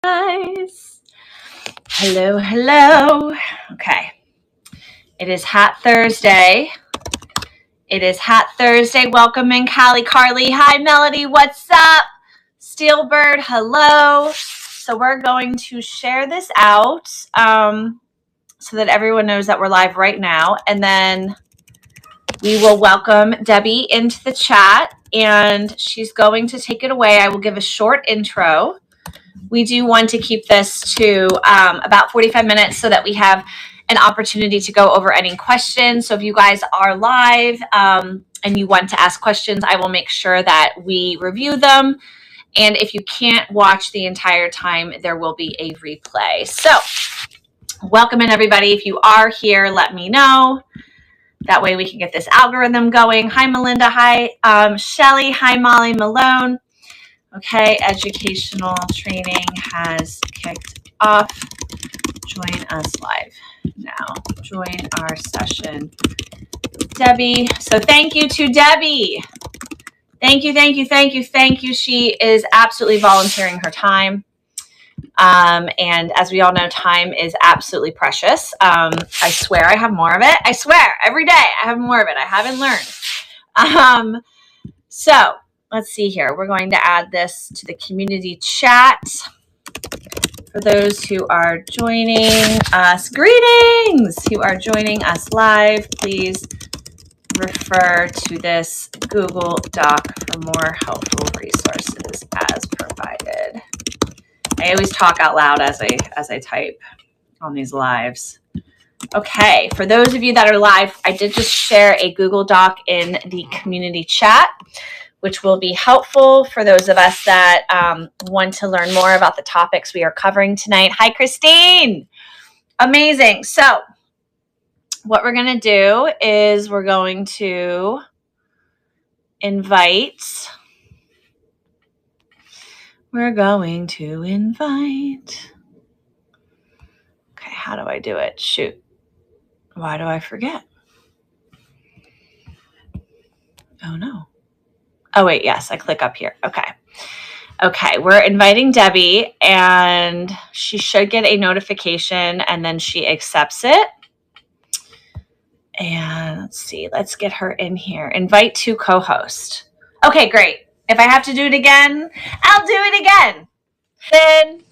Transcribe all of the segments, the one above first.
Guys. Hello, hello. Okay. It is Hat Thursday. Welcome in, Callie, Carly. Hi, Melody. What's up? Steelbird, hello. So we're going to share this out so that everyone knows that we're live right now. And then we will welcome Debbie into the chat, and she's going to take it away. I will give a short intro. We do want to keep this to about 45 minutes so that we have an opportunity to go over any questions. So if you guys are live and you want to ask questions, I will make sure that we review them. And if you can't watch the entire time, there will be a replay. So welcome in, everybody. If you are here, let me know. That way we can get this algorithm going. Hi, Melinda. Hi, Shelly. Hi, Molly Malone. Okay, educational training has kicked off. Join us live now. Join our session, Debbie. So thank you to Debbie. Thank you. She is absolutely volunteering her time. And as we all know, time is absolutely precious. I swear I have more of it. I swear every day I have more of it. I haven't learned. So let's see here. We're going to add this to the community chat. For those who are joining us, greetings! Who are joining us live, please refer to this Google Doc for more helpful resources as provided. I always talk out loud as I type on these lives. Okay, for those of you that are live, I did just share a Google Doc in the community chat, which will be helpful for those of us that want to learn more about the topics we are covering tonight. Hi, Christine. Amazing. So what we're going to do is we're going to invite. Okay, how do I do it? Shoot. Why do I forget? Oh, no. Oh, wait, yes, I click up here. Okay, we're inviting Debbie, and she should get a notification, and then she accepts it. And let's see, let's get her in here. Invite to co-host. Okay, great. If I have to do it again, I'll do it again. Then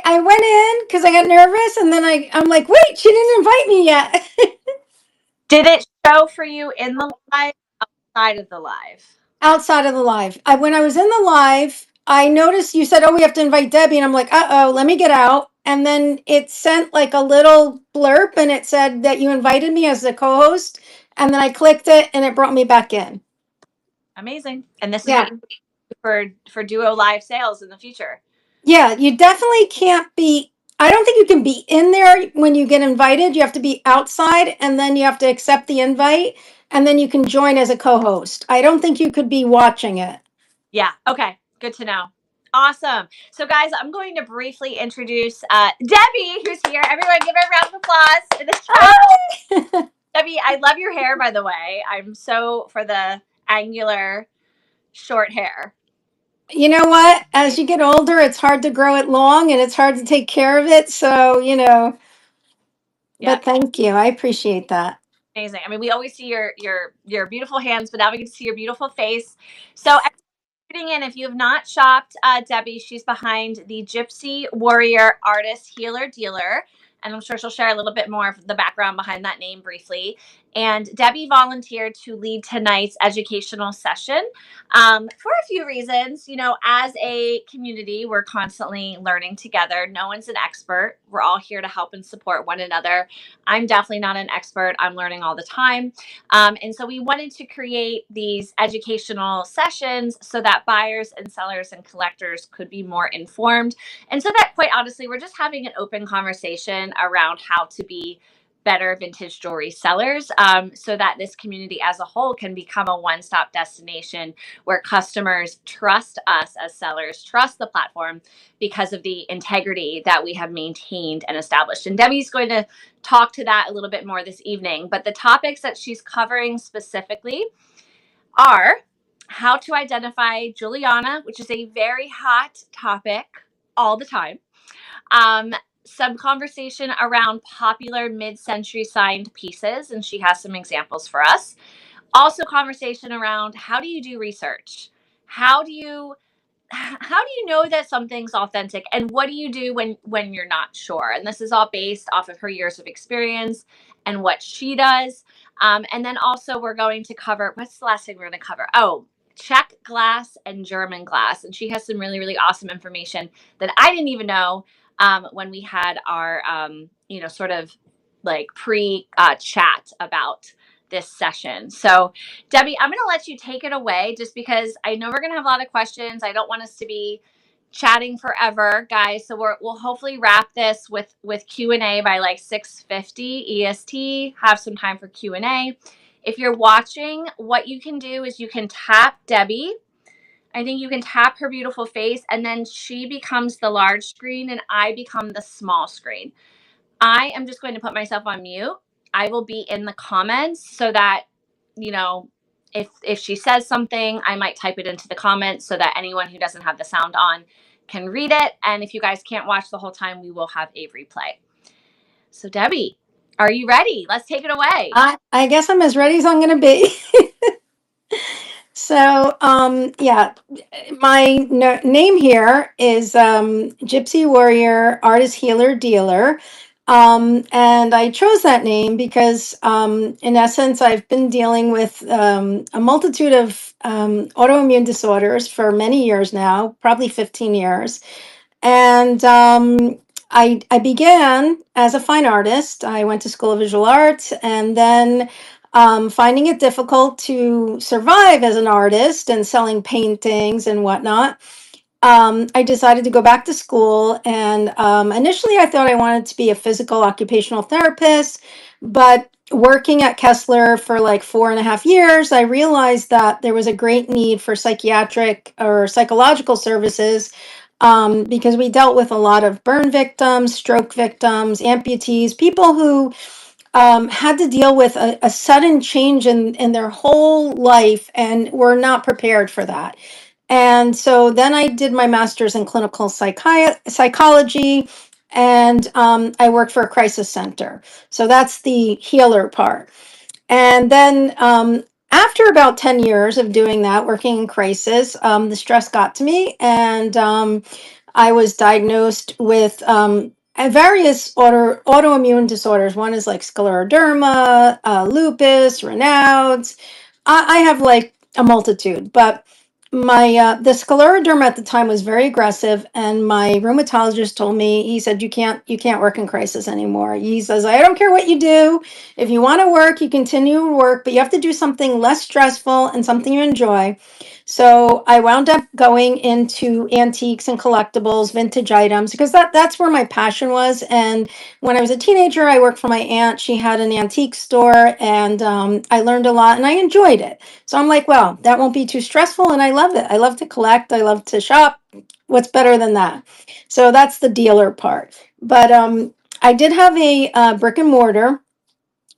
I went in because I got nervous, and then I'm like, wait, she didn't invite me yet. Did it show for you in the live, outside of the live? Outside of the live. When I was in the live, I noticed you said, oh, we have to invite Debbie. And I'm like, uh-oh, let me get out. And then it sent like a little blurb, and it said that you invited me as the co-host. And then I clicked it, and it brought me back in. Amazing. And this is what you do for Duo Live sales in the future. Yeah, you definitely can't be. I don't think you can be in there when you get invited. You have to be outside, and then you have to accept the invite, and then you can join as a co-host. I don't think you could be watching it. Yeah. Okay. Good to know. Awesome. So, guys, I'm going to briefly introduce Debbie, who's here. Everyone, give her a round of applause in the chat. Debbie, I love your hair, by the way. I'm so for the angular, short hair. You know what? As you get older, it's hard to grow it long, and it's hard to take care of it. So, Yep. But thank you. I appreciate that. Amazing. I mean, we always see your beautiful hands, but now we get to see your beautiful face. So, in, if you have not shopped Debbie, she's behind the Gypsy Warrior Artist Healer Dealer. And I'm sure she'll share a little bit more of the background behind that name briefly. And Debbie volunteered to lead tonight's educational session for a few reasons. You know, as a community, we're constantly learning together. No one's an expert. We're all here to help and support one another. I'm definitely not an expert. I'm learning all the time. And so we wanted to create these educational sessions so that buyers and sellers and collectors could be more informed. And so that, quite honestly, we're just having an open conversation around how to be better vintage jewelry sellers, so that this community as a whole can become a one-stop destination where customers trust us as sellers, trust the platform because of the integrity that we have maintained and established. And Debbie's going to talk to that a little bit more this evening. But the topics that she's covering specifically are how to identify Juliana, which is a very hot topic all the time. Um, some conversation around popular mid-century signed pieces, and she has some examples for us. Also, conversation around how do you do research? How do you know that something's authentic, and what do you do when you're not sure? And this is all based off of her years of experience and what she does. And then also we're going to cover, what's the last thing we're going to cover? Oh, Czech glass and German glass. And she has some really, really awesome information that I didn't even know when we had our sort of like pre chat about this session. So Debbie, I'm going to let you take it away just because I know we're going to have a lot of questions. I don't want us to be chatting forever, guys. So we'll hopefully wrap this with Q&A by like 6:50 EST. Have some time for Q&A. If you're watching, what you can do is you can tap Debbie. I think you can tap her beautiful face, and then she becomes the large screen and I become the small screen. I am just going to put myself on mute. I will be in the comments so that, if she says something, I might type it into the comments so that anyone who doesn't have the sound on can read it. And if you guys can't watch the whole time, we will have a replay. So Debbie, are you ready? Let's take it away. I guess I'm as ready as I'm going to be. So, yeah, my name here is Gypsy Warrior Artist Healer Dealer. And I chose that name because, in essence, I've been dealing with a multitude of autoimmune disorders for many years now, probably 15 years. And I began as a fine artist. I went to School of Visual Arts, and then finding it difficult to survive as an artist and selling paintings and whatnot, I decided to go back to school. And initially, I thought I wanted to be a physical occupational therapist, but working at Kessler for like 4.5 years, I realized that there was a great need for psychiatric or psychological services, because we dealt with a lot of burn victims, stroke victims, amputees, people who had to deal with a sudden change in their whole life and were not prepared for that. And so then I did my master's in clinical psychology, and I worked for a crisis center. So that's the healer part. And then after about 10 years of doing that, working in crisis, the stress got to me, and I was diagnosed with various autoimmune disorders. One is like scleroderma, lupus, Raynaud's. I have like a multitude, but my the scleroderma at the time was very aggressive, and my rheumatologist told me, he said, you can't work in crisis anymore. He says, I don't care what you do. If you want to work, you continue to work, but you have to do something less stressful and something you enjoy. So I wound up going into antiques and collectibles, vintage items, because that's where my passion was. And when I was a teenager, I worked for my aunt. She had an antique store, and I learned a lot and I enjoyed it. So I'm like, well, that won't be too stressful. And I love it. I love to collect. I love to shop. What's better than that? So that's the dealer part. But I did have a brick and mortar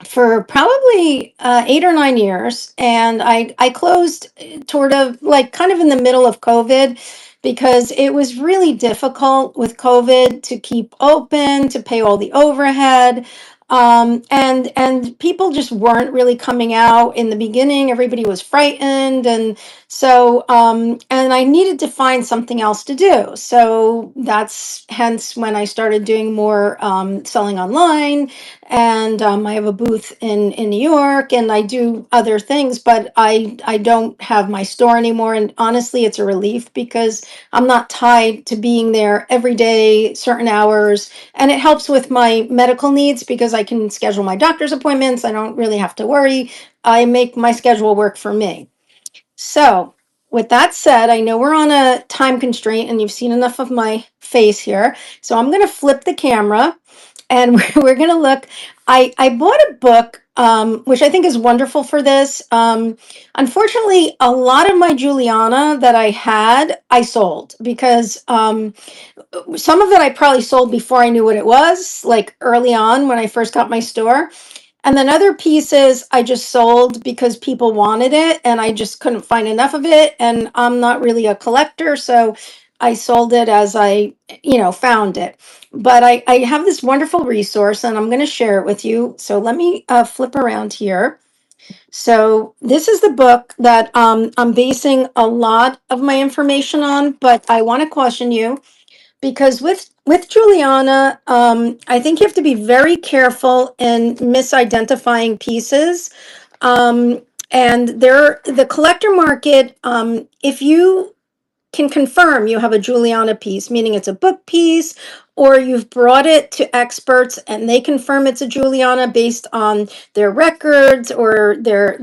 for probably 8 or 9 years, and I closed toward of like kind of in the middle of COVID, because it was really difficult with COVID to keep open, to pay all the overhead, and people just weren't really coming out in the beginning. Everybody was frightened, and so and I needed to find something else to do. So that's hence when I started doing more selling online, and I have a booth in New York, and I do other things, but I don't have my store anymore. And honestly, it's a relief because I'm not tied to being there every day, certain hours, and it helps with my medical needs because I can schedule my doctor's appointments. I don't really have to worry. I make my schedule work for me. So, with that said, I know we're on a time constraint and you've seen enough of my face here. So, I'm going to flip the camera, and we're going to look. I bought a book, which I think is wonderful for this. Unfortunately, a lot of my Juliana that I had, I sold because some of it I probably sold before I knew what it was, like early on when I first got my store. And then other pieces I just sold because people wanted it and I just couldn't find enough of it. And I'm not really a collector. So I sold it as I, found it. But I have this wonderful resource and I'm going to share it with you. So let me flip around here. So this is the book that I'm basing a lot of my information on, but I want to caution you because with Juliana, I think you have to be very careful in misidentifying pieces. Um, and the collector market, if you can confirm you have a Juliana piece, meaning it's a book piece, or you've brought it to experts and they confirm it's a Juliana based on their records or their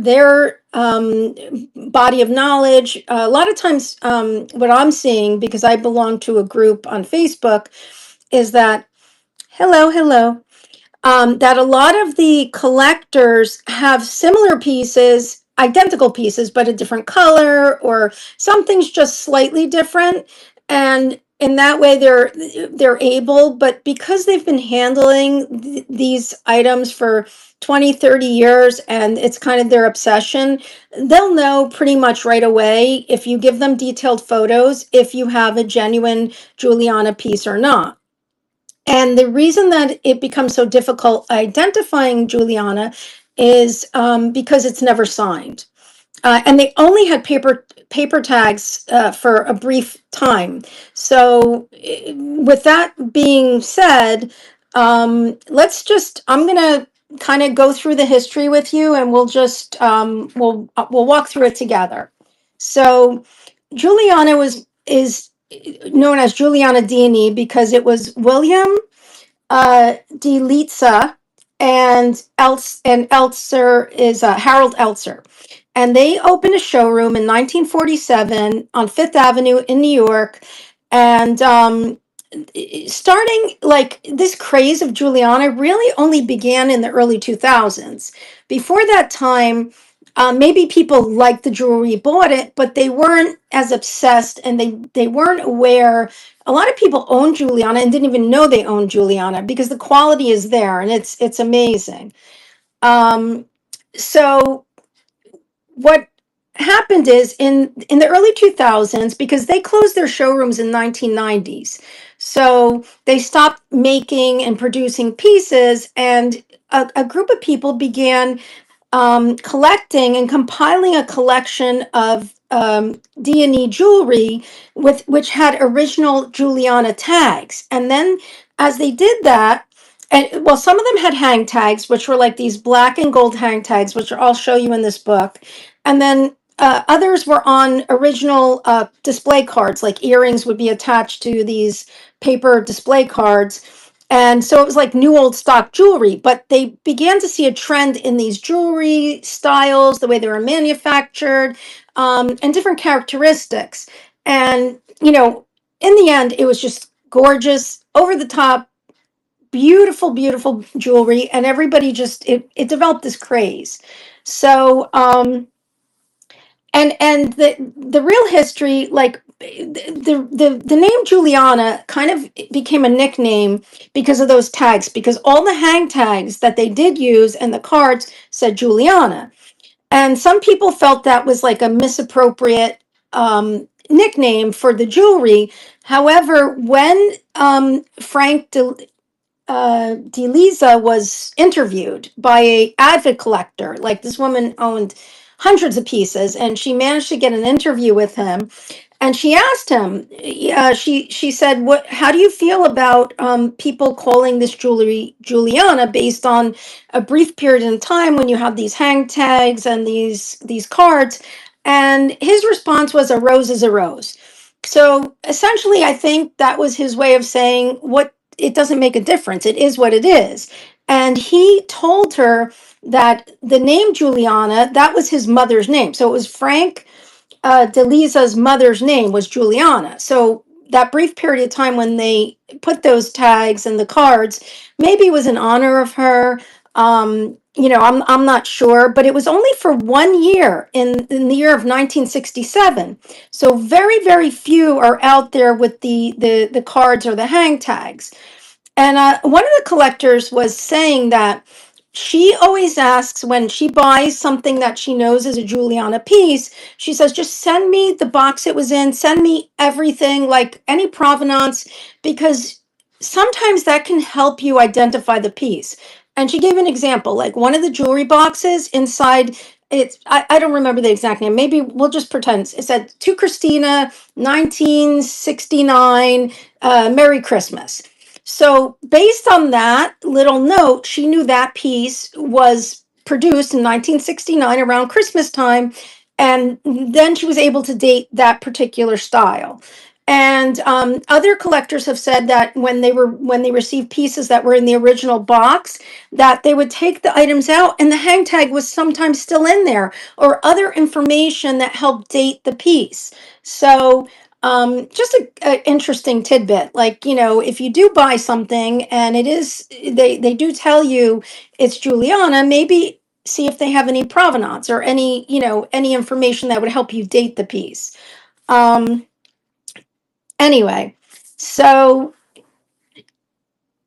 body of knowledge. A lot of times, what I'm seeing, because I belong to a group on Facebook, is that hello, that a lot of the collectors have similar pieces, identical pieces, but a different color or something's just slightly different. And in that way, they're able, but because they've been handling these items for 20, 30 years and it's kind of their obsession, they'll know pretty much right away if you give them detailed photos if you have a genuine Juliana piece or not. And the reason that it becomes so difficult identifying Juliana is because it's never signed. And they only had paper tags for a brief time. So, with that being said, I'm going to kind of go through the history with you, and we'll just we'll walk through it together. So, Juliana is known as Juliana Dini because it was William De Litza and Eltzer is Harold Eltzer. And they opened a showroom in 1947 on Fifth Avenue in New York. And starting like this craze of Juliana really only began in the early 2000s. Before that time, maybe people liked the jewelry, bought it, but they weren't as obsessed and they weren't aware. A lot of people own Juliana and didn't even know they owned Juliana because the quality is there and it's amazing. Um, so what happened is in the early 2000s, because they closed their showrooms in 1990s, so they stopped making and producing pieces, and a group of people began collecting and compiling a collection of D&E jewelry with which had original Juliana tags. And then as they did that, and well, some of them had hang tags, which were like these black and gold hang tags, which I'll show you in this book. And then others were on original display cards, like earrings would be attached to these paper display cards. And so it was like new old stock jewelry, but they began to see a trend in these jewelry styles, the way they were manufactured, and different characteristics. And, in the end, it was just gorgeous, over the top, beautiful, beautiful jewelry. And everybody just, it developed this craze. So, and the real history, like the name Juliana kind of became a nickname because of those tags, because all the hang tags that they did use and the cards said Juliana, and some people felt that was like a misappropriate nickname for the jewelry. However, when Frank DeLisa was interviewed by a avid collector. Like, this woman owned hundreds of pieces, and she managed to get an interview with him. And she asked him, she said, "What? How do you feel about people calling this jewelry Juliana based on a brief period in time when you have these hang tags and these cards?" And his response was, "A rose is a rose." So essentially, I think that was his way of saying, what, it doesn't make a difference. It is what it is. And he told her that the name Juliana, that was his mother's name. So it was Frank DeLisa's mother's name was Juliana. So that brief period of time when they put those tags and the cards, maybe it was in honor of her. I'm not sure, but it was only for 1 year in the year of 1967. So very, very few are out there with the cards or the hang tags. And one of the collectors was saying that she always asks when she buys something that she knows is a Juliana piece, she says, just send me the box it was in, send me everything, like any provenance, because sometimes that can help you identify the piece. And she gave an example, like one of the jewelry boxes inside, I don't remember the exact name. Maybe we'll just pretend it said to Christina, 1969, Merry Christmas. So, based on that little note, she knew that piece was produced in 1969 around Christmas time. And then she was able to date that particular style. And other collectors have said that when they received pieces that were in the original box, that they would take the items out and the hang tag was sometimes still in there, or other information that helped date the piece. So just a interesting tidbit, like, if you do buy something and it is, they do tell you it's Juliana, maybe see if they have any provenance or any information that would help you date the piece. um anyway, so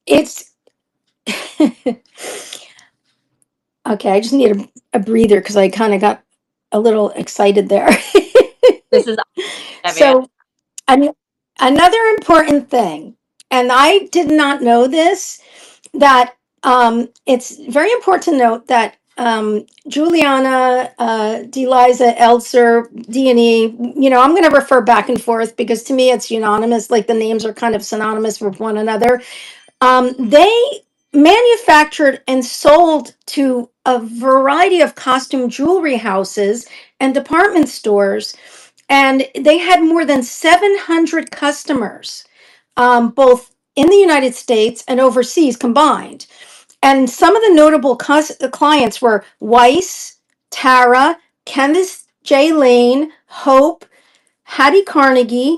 it's okay, I just need a breather because I kind of got a little excited there. This is Debbie. So, I mean, another important thing, and I did not know this, that it's very important to note that Juliana, Deliza, Elser, D&E, I'm going to refer back and forth because to me it's unanimous, like the names are kind of synonymous with one another. They manufactured and sold to a variety of costume jewelry houses and department stores, and they had more than 700 customers, both in the United States and overseas combined. And some of the notable clients were Weiss, Tara, Kenneth J. Lane, Hope, Hattie Carnegie,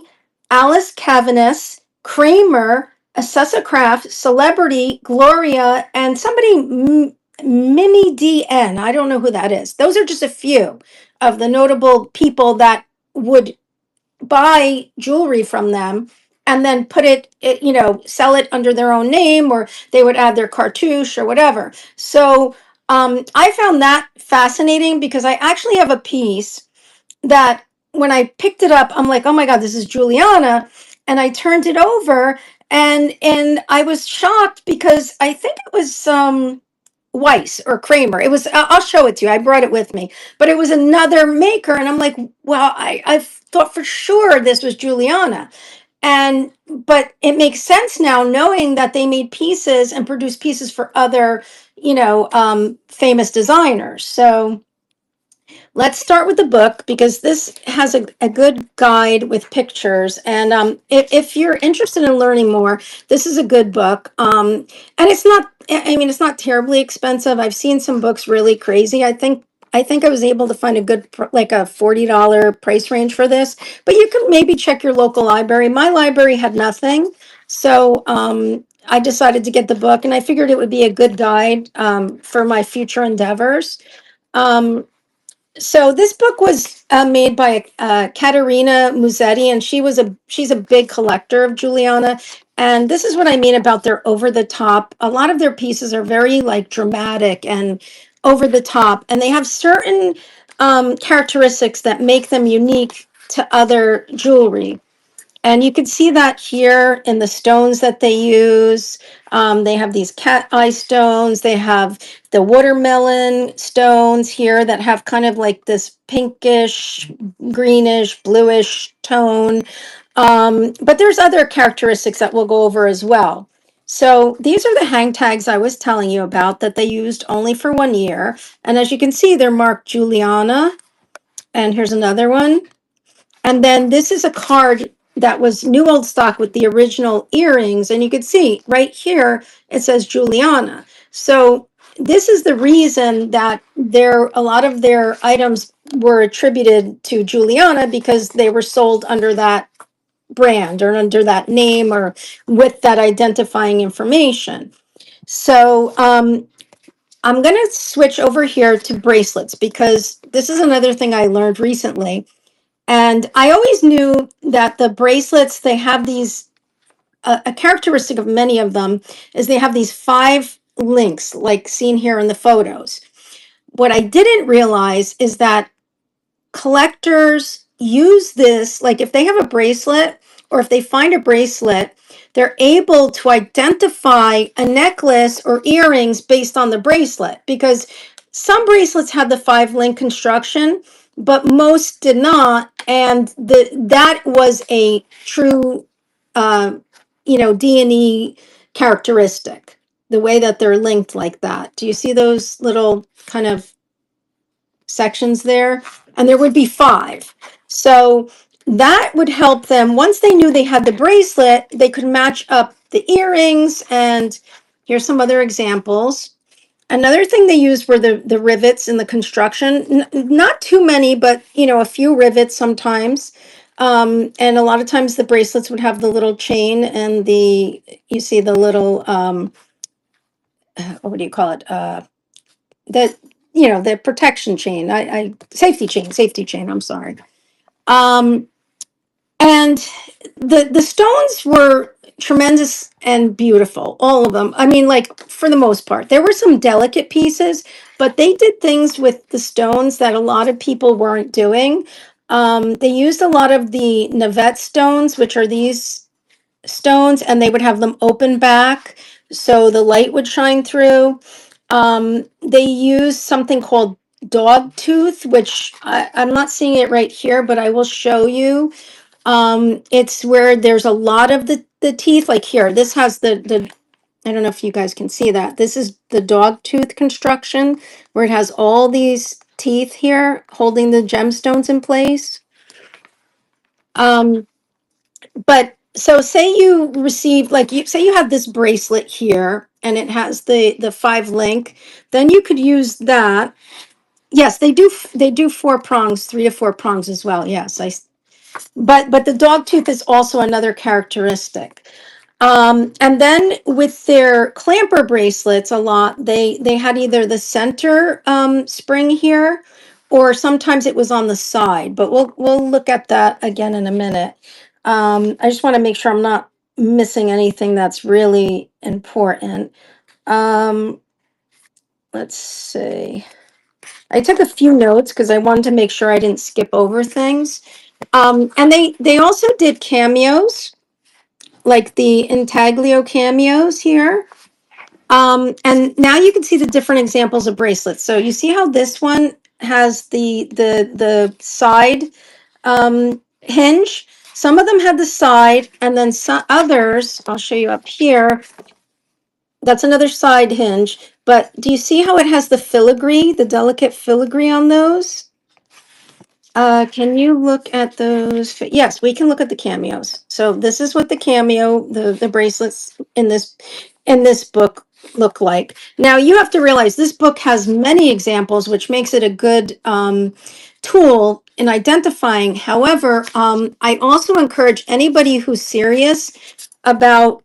Alice Cavanis, Kramer, Assessa Craft, Celebrity, Gloria, and somebody, Mimi DN. I don't know who that is. Those are just a few of the notable people that would buy jewelry from them and then put sell it under their own name, or they would add their cartouche or whatever. So I found that fascinating because I actually have a piece that when I picked it up, I'm like, oh my God, this is Juliana. And I turned it over and I was shocked because I think it was Weiss or Kramer. It was, I'll show it to you. I brought it with me, but it was another maker. And I'm like, well, I thought for sure this was Juliana. But it makes sense now knowing that they made pieces and produced pieces for other, famous designers. So let's start with the book because this has a good guide with pictures. And if you're interested in learning more, this is a good book. And it's not, I mean, it's not terribly expensive. I've seen some books really crazy. I think I was able to find a good, like a $40 price range for this, but you could maybe check your local library. My library had nothing. So, I decided to get the book and I figured it would be a good guide, for my future endeavors. Um, so this book was made by Katerina Musetti, and she's a big collector of Juliana. And this is what I mean about their over the top. A lot of their pieces are very like dramatic and over the top, and they have certain characteristics that make them unique to other jewelry. And you can see that here in the stones that they use. They have these cat eye stones. They have the watermelon stones here that have kind of like this pinkish, greenish, bluish tone. But there's other characteristics that we'll go over as well. So these are the hang tags I was telling you about that they used only for 1 year. And as you can see, they're marked Juliana. And here's another one. And then this is a card that was new old stock with the original earrings. And you can see right here, it says Juliana. So this is the reason that a lot of their items were attributed to Juliana because they were sold under that brand or under that name or with that identifying information. So I'm going to switch over here to bracelets because this is another thing I learned recently. And I always knew that the bracelets, they have these, a characteristic of many of them is they have these 5 links like seen here in the photos. What I didn't realize is that collectors use this, like if they have a bracelet or if they find a bracelet, they're able to identify a necklace or earrings based on the bracelet, because some bracelets had the 5 link construction, but most did not. And that was a true, D&E characteristic, the way that they're linked like that. Do you see those little kind of sections there? And there would be 5. So that would help them. Once they knew they had the bracelet, they could match up the earrings. And here's some other examples. Another thing they used were the rivets in the construction. Not too many, but a few rivets sometimes. And a lot of times the bracelets would have the little chain and you see the little, what do you call it? The the protection chain, I safety chain, I'm sorry. And the stones were tremendous and beautiful, all of them. I mean, like, for the most part, there were some delicate pieces, but they did things with the stones that a lot of people weren't doing. They used a lot of the Navette stones, which are these stones, and they would have them open back so the light would shine through. They use something called dog tooth, which I'm not seeing it right here, but I will show you. It's where there's a lot of the teeth, like here. This has the I don't know if you guys can see that. This is the dog tooth construction, where it has all these teeth here holding the gemstones in place. But so say you received, like, you say you have this bracelet here and it has the 5 link, then you could use that. Yes, they do 4 prongs, 3 to 4 prongs as well. Yes, but the dog tooth is also another characteristic. And then with their clamper bracelets, a lot they had either the center spring here, or sometimes it was on the side. But we'll look at that again in a minute. I just want to make sure I'm not missing anything that's really important. Um, let's see. I took a few notes because I wanted to make sure I didn't skip over things. And they also did cameos, like the intaglio cameos here. And now you can see the different examples of bracelets. So you see how this one has the side hinge. Some of them had the side, and then some others, I'll show you up here. That's another side hinge. But do you see how it has the filigree, the delicate filigree on those? Can you look at those? Yes, we can look at the cameos. So this is what the cameo, the bracelets in this book look like. Now you have to realize this book has many examples, which makes it a good tool in identifying. However, I also encourage anybody who's serious about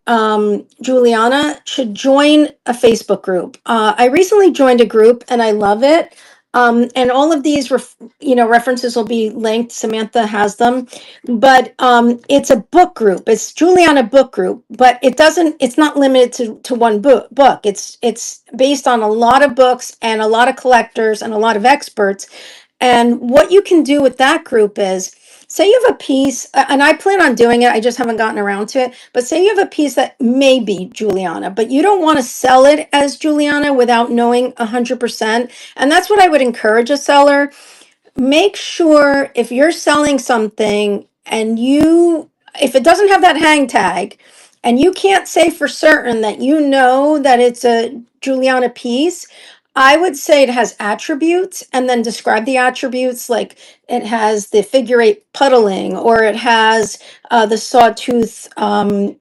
Juliana should join a Facebook group. I recently joined a group and I love it. And all of these, references will be linked. Samantha has them, but it's a book group. It's Juliana book group, but it's not limited to one book. It's based on a lot of books and a lot of collectors and a lot of experts. And what you can do with that group is, say you have a piece, and I plan on doing it, I just haven't gotten around to it, but say you have a piece that may be Juliana, but you don't want to sell it as Juliana without knowing 100%. And that's what I would encourage a seller. Make sure if you're selling something and if it doesn't have that hang tag and you can't say for certain that that it's a Juliana piece, I would say it has attributes, and then describe the attributes, like it has the figure 8 puddling, or it has the sawtooth, prongs,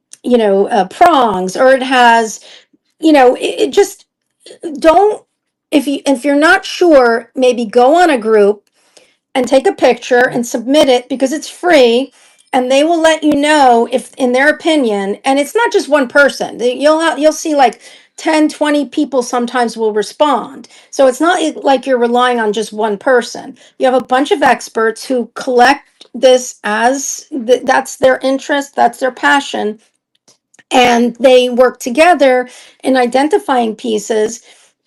or it has, it just don't, if you're not sure, maybe go on a group and take a picture and submit it, because it's free, and they will let you know if, in their opinion, and it's not just one person. You'll see like 10, 20 people sometimes will respond. So it's not like you're relying on just one person. You have a bunch of experts who collect this as that's their interest, that's their passion. and they work together in identifying pieces,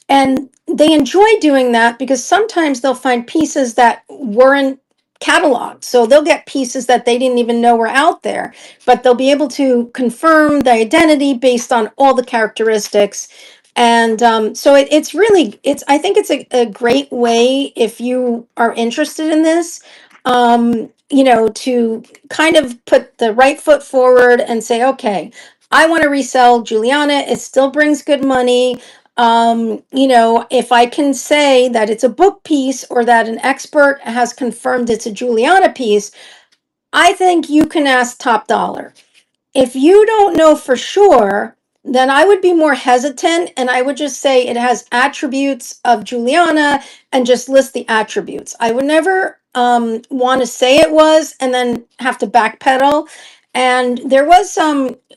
and they enjoy doing that because sometimes they'll find pieces that weren't cataloged. So they'll get pieces that they didn't even know were out there, but they'll be able to confirm the identity based on all the characteristics. And so it's really, I think it's a great way if you are interested in this, to kind of put the right foot forward and say, okay, I want to resell Juliana. It still brings good money. If I can say that it's a book piece or that an expert has confirmed it's a Juliana piece, I think you can ask top dollar. If you don't know for sure, then I would be more hesitant and I would just say it has attributes of Juliana and just list the attributes. I would never want to say it was and then have to backpedal. And there was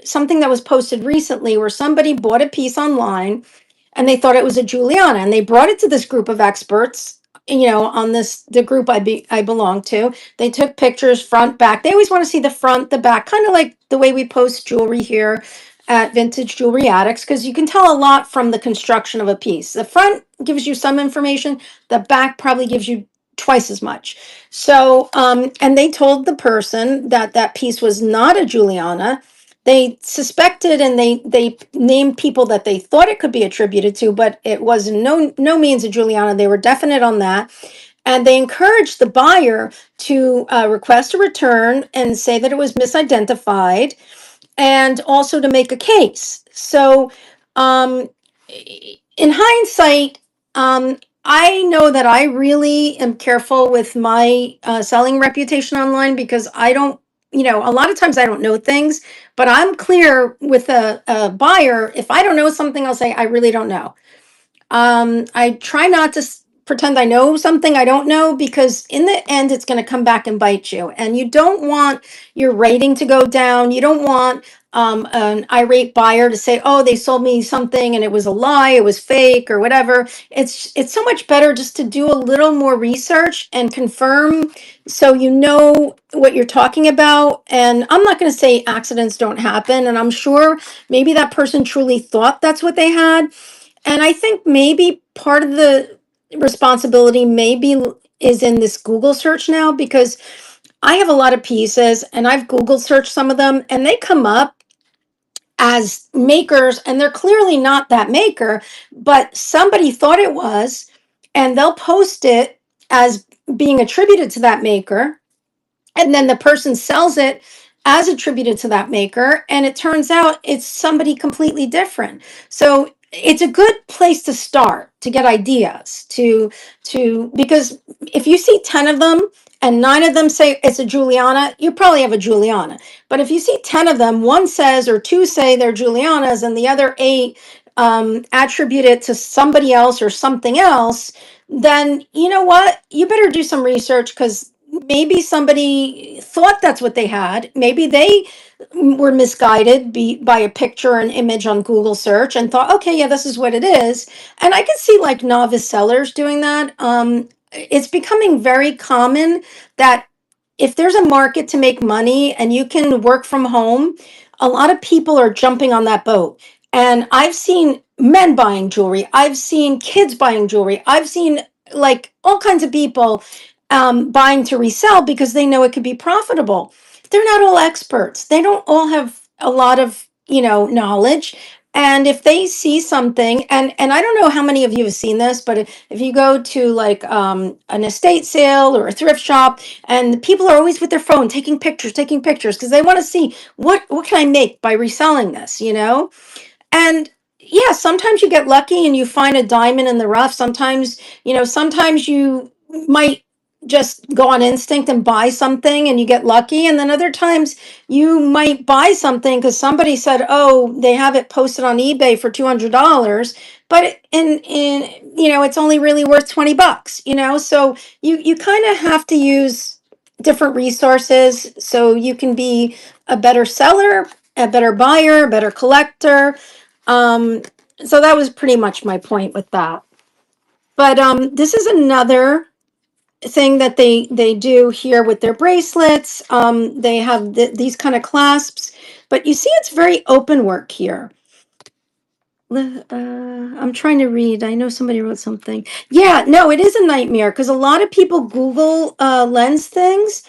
something that was posted recently where somebody bought a piece online and they thought it was a Juliana, and they brought it to this group of experts, on the group I belong to. They took pictures front, back. They always want to see the front, the back, kind of like the way we post jewelry here at Vintage Jewelry Addicts, because you can tell a lot from the construction of a piece. The front gives you some information, the back probably gives you twice as much. So and they told the person that that piece was not a Juliana. They suspected and they named people that they thought it could be attributed to, but it was no means a Juliana. They were definite on that. And they encouraged the buyer to request a return and say that it was misidentified, and also to make a case. So, um, in hindsight, I know that I really am careful with my selling reputation online because I don't, a lot of times I don't know things, but I'm clear with a buyer. If I don't know something, I'll say, I really don't know. I try not to pretend I know something I don't know, because in the end, it's going to come back and bite you. And you don't want your rating to go down. You don't want an irate buyer to say, "Oh, they sold me something and it was a lie, it was fake, or whatever." It's so much better just to do a little more research and confirm, so you know what you're talking about. And I'm not going to say accidents don't happen, and I'm sure maybe that person truly thought that's what they had. And I think maybe part of the responsibility maybe is in this Google search now, because I have a lot of pieces and I've Google searched some of them and they come up as makers and they're clearly not that maker, but somebody thought it was, and they'll post it as being attributed to that maker, and then the person sells it as attributed to that maker, and it turns out it's somebody completely different. So it's a good place to start to get ideas, because if you see 10 of them and 9 of them say it's a Juliana, you probably have a Juliana. But if you see 10 of them, one says or two say they're Julianas and the other 8 attribute it to somebody else or something else, then you know what? You better do some research, because maybe somebody thought that's what they had. Maybe they were misguided by a picture or an image on Google search and thought, okay, yeah, this is what it is. And I can see like novice sellers doing that. It's becoming very common that if there's a market to make money and you can work from home, a lot of people are jumping on that boat. And I've seen men buying jewelry. I've seen kids buying jewelry. I've seen like all kinds of people buying to resell because they know it could be profitable. They're not all experts. They don't all have a lot of, knowledge. And if they see something, and I don't know how many of you have seen this, but if you go to like an estate sale or a thrift shop, and the people are always with their phone taking pictures, because they want to see what can I make by reselling this, And yeah, sometimes you get lucky and you find a diamond in the rough. Sometimes you might just go on instinct and buy something and you get lucky. And then other times you might buy something because somebody said, oh, they have it posted on eBay for $200, but it's only really worth $20, So you kind of have to use different resources so you can be a better seller, a better buyer, a better collector. So that was pretty much my point with that. But this is another thing that they do here with their bracelets. They have these kind of clasps But you see, it's very open work here. I'm trying to read. I know somebody wrote something. Yeah, no, it is a nightmare because a lot of people Google lens things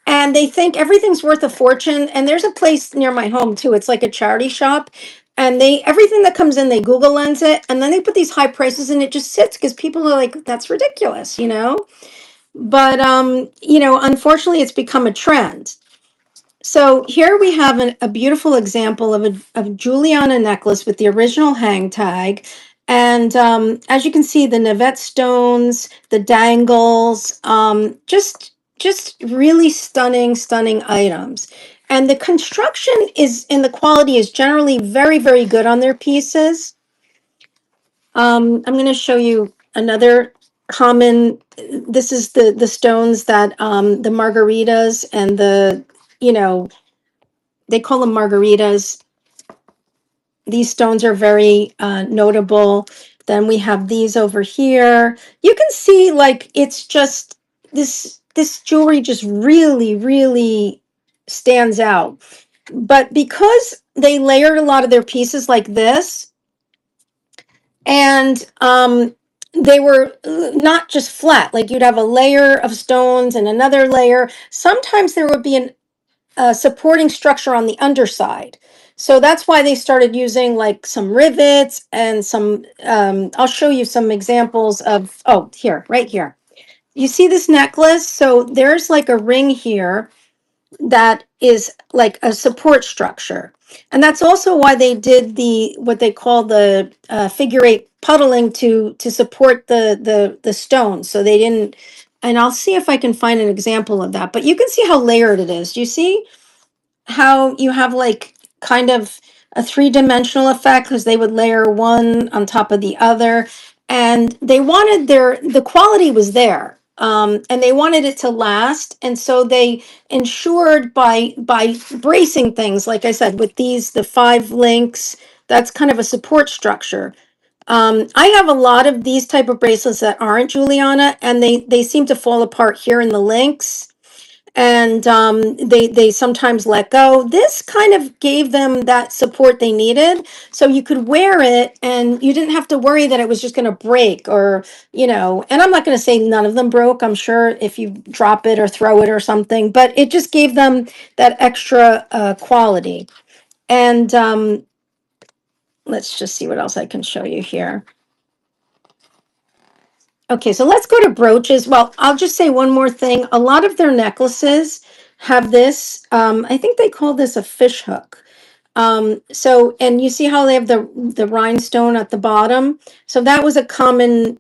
and they think everything's worth a fortune. And there's a place near my home too. It's like a charity shop. And they everything that comes in, they Google lens it, and then they put these high prices and it just sits because people are like, that's ridiculous, you know? But unfortunately it's become a trend. So here we have a beautiful example of Juliana necklace with the original hang tag. And as you can see, the Navette stones, the dangles, just really stunning items. And the construction is, and the quality is generally very, very good on their pieces. I'm going to show you another common, this is the stones that the margaritas and they call them margaritas. These stones are very notable. Then we have these over here. You can see like it's just this jewelry just really stands out. But because they layered a lot of their pieces like this, and they were not just flat, like you'd have a layer of stones and another layer. Sometimes there would be a supporting structure on the underside. So that's why they started using like some rivets and some, I'll show you some examples of, oh, here, right here. You see this necklace? So there's like a ring here that is like a support structure. And that's also why they did what they call the figure eight puddling to support the stones. So they didn't, and I'll see if I can find an example of that. But you can see how layered it is. Do you see how you have like kind of a three-dimensional effect because they would layer one on top of the other, and they wanted the quality was there, and they wanted it to last, and so they ensured by bracing things, like I said, with the 5 links. That's kind of a support structure. I have a lot of these type of bracelets that aren't Juliana, and they seem to fall apart here in the links, and they sometimes let go. This kind of gave them that support they needed, so you could wear it and you didn't have to worry that it was just going to break, or and I'm not going to say none of them broke. I'm sure if you drop it or throw it or something, but it just gave them that extra quality. And let's just see what else I can show you here. Okay, so let's go to brooches. Well, I'll just say one more thing. A lot of their necklaces have this, I think they call this a fish hook. So, and you see how they have the rhinestone at the bottom? So that was a common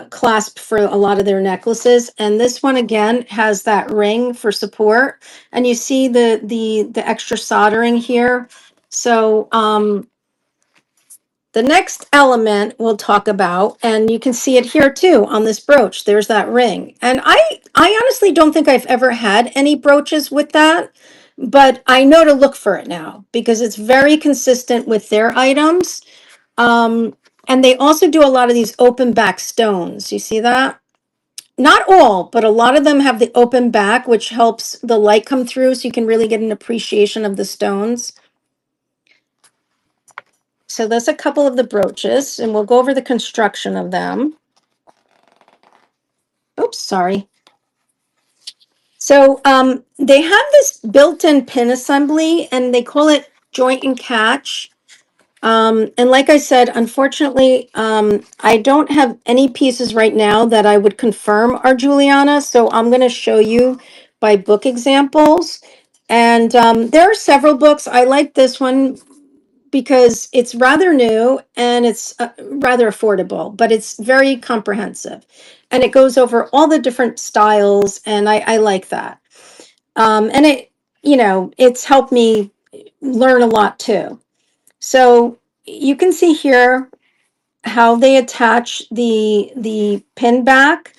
clasp for a lot of their necklaces. And this one again has that ring for support. And you see the extra soldering here. So, the next element we'll talk about, and you can see it here too on this brooch, there's that ring. And I honestly don't think I've ever had any brooches with that, but I know to look for it now because it's very consistent with their items. And they also do a lot of these open back stones. You see that? Not all, but a lot of them have the open back, which helps the light come through so you can really get an appreciation of the stones. So there's a couple of the brooches, and we'll go over the construction of them. Oops, sorry. So they have this built-in pin assembly, and they call it joint and catch. And like I said, unfortunately, I don't have any pieces right now that I would confirm are Juliana, so I'm going to show you by book examples. And there are several books. I like this one because it's rather new and it's rather affordable, but it's very comprehensive. And it goes over all the different styles, and I like that. And it's helped me learn a lot too. So you can see here how they attach the pin back.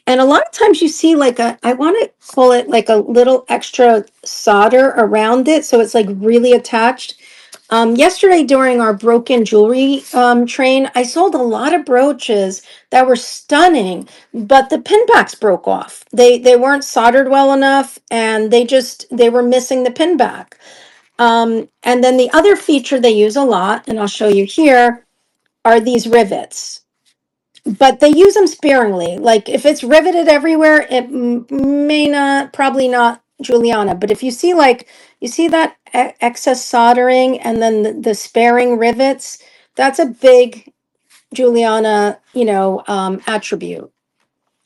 And a lot of times you see like I want to call it like a little extra solder around it. So it's like really attached. Yesterday during our broken jewelry train, I sold a lot of brooches that were stunning, but the pin backs broke off. They weren't soldered well enough, and they were missing the pin back. And then the other feature they use a lot, and I'll show you here, are these rivets. But they use them sparingly. Like if it's riveted everywhere, it may not, probably not Juliana. But if you see like, you see that excess soldering and then the sparing rivets, that's a big Juliana, attribute.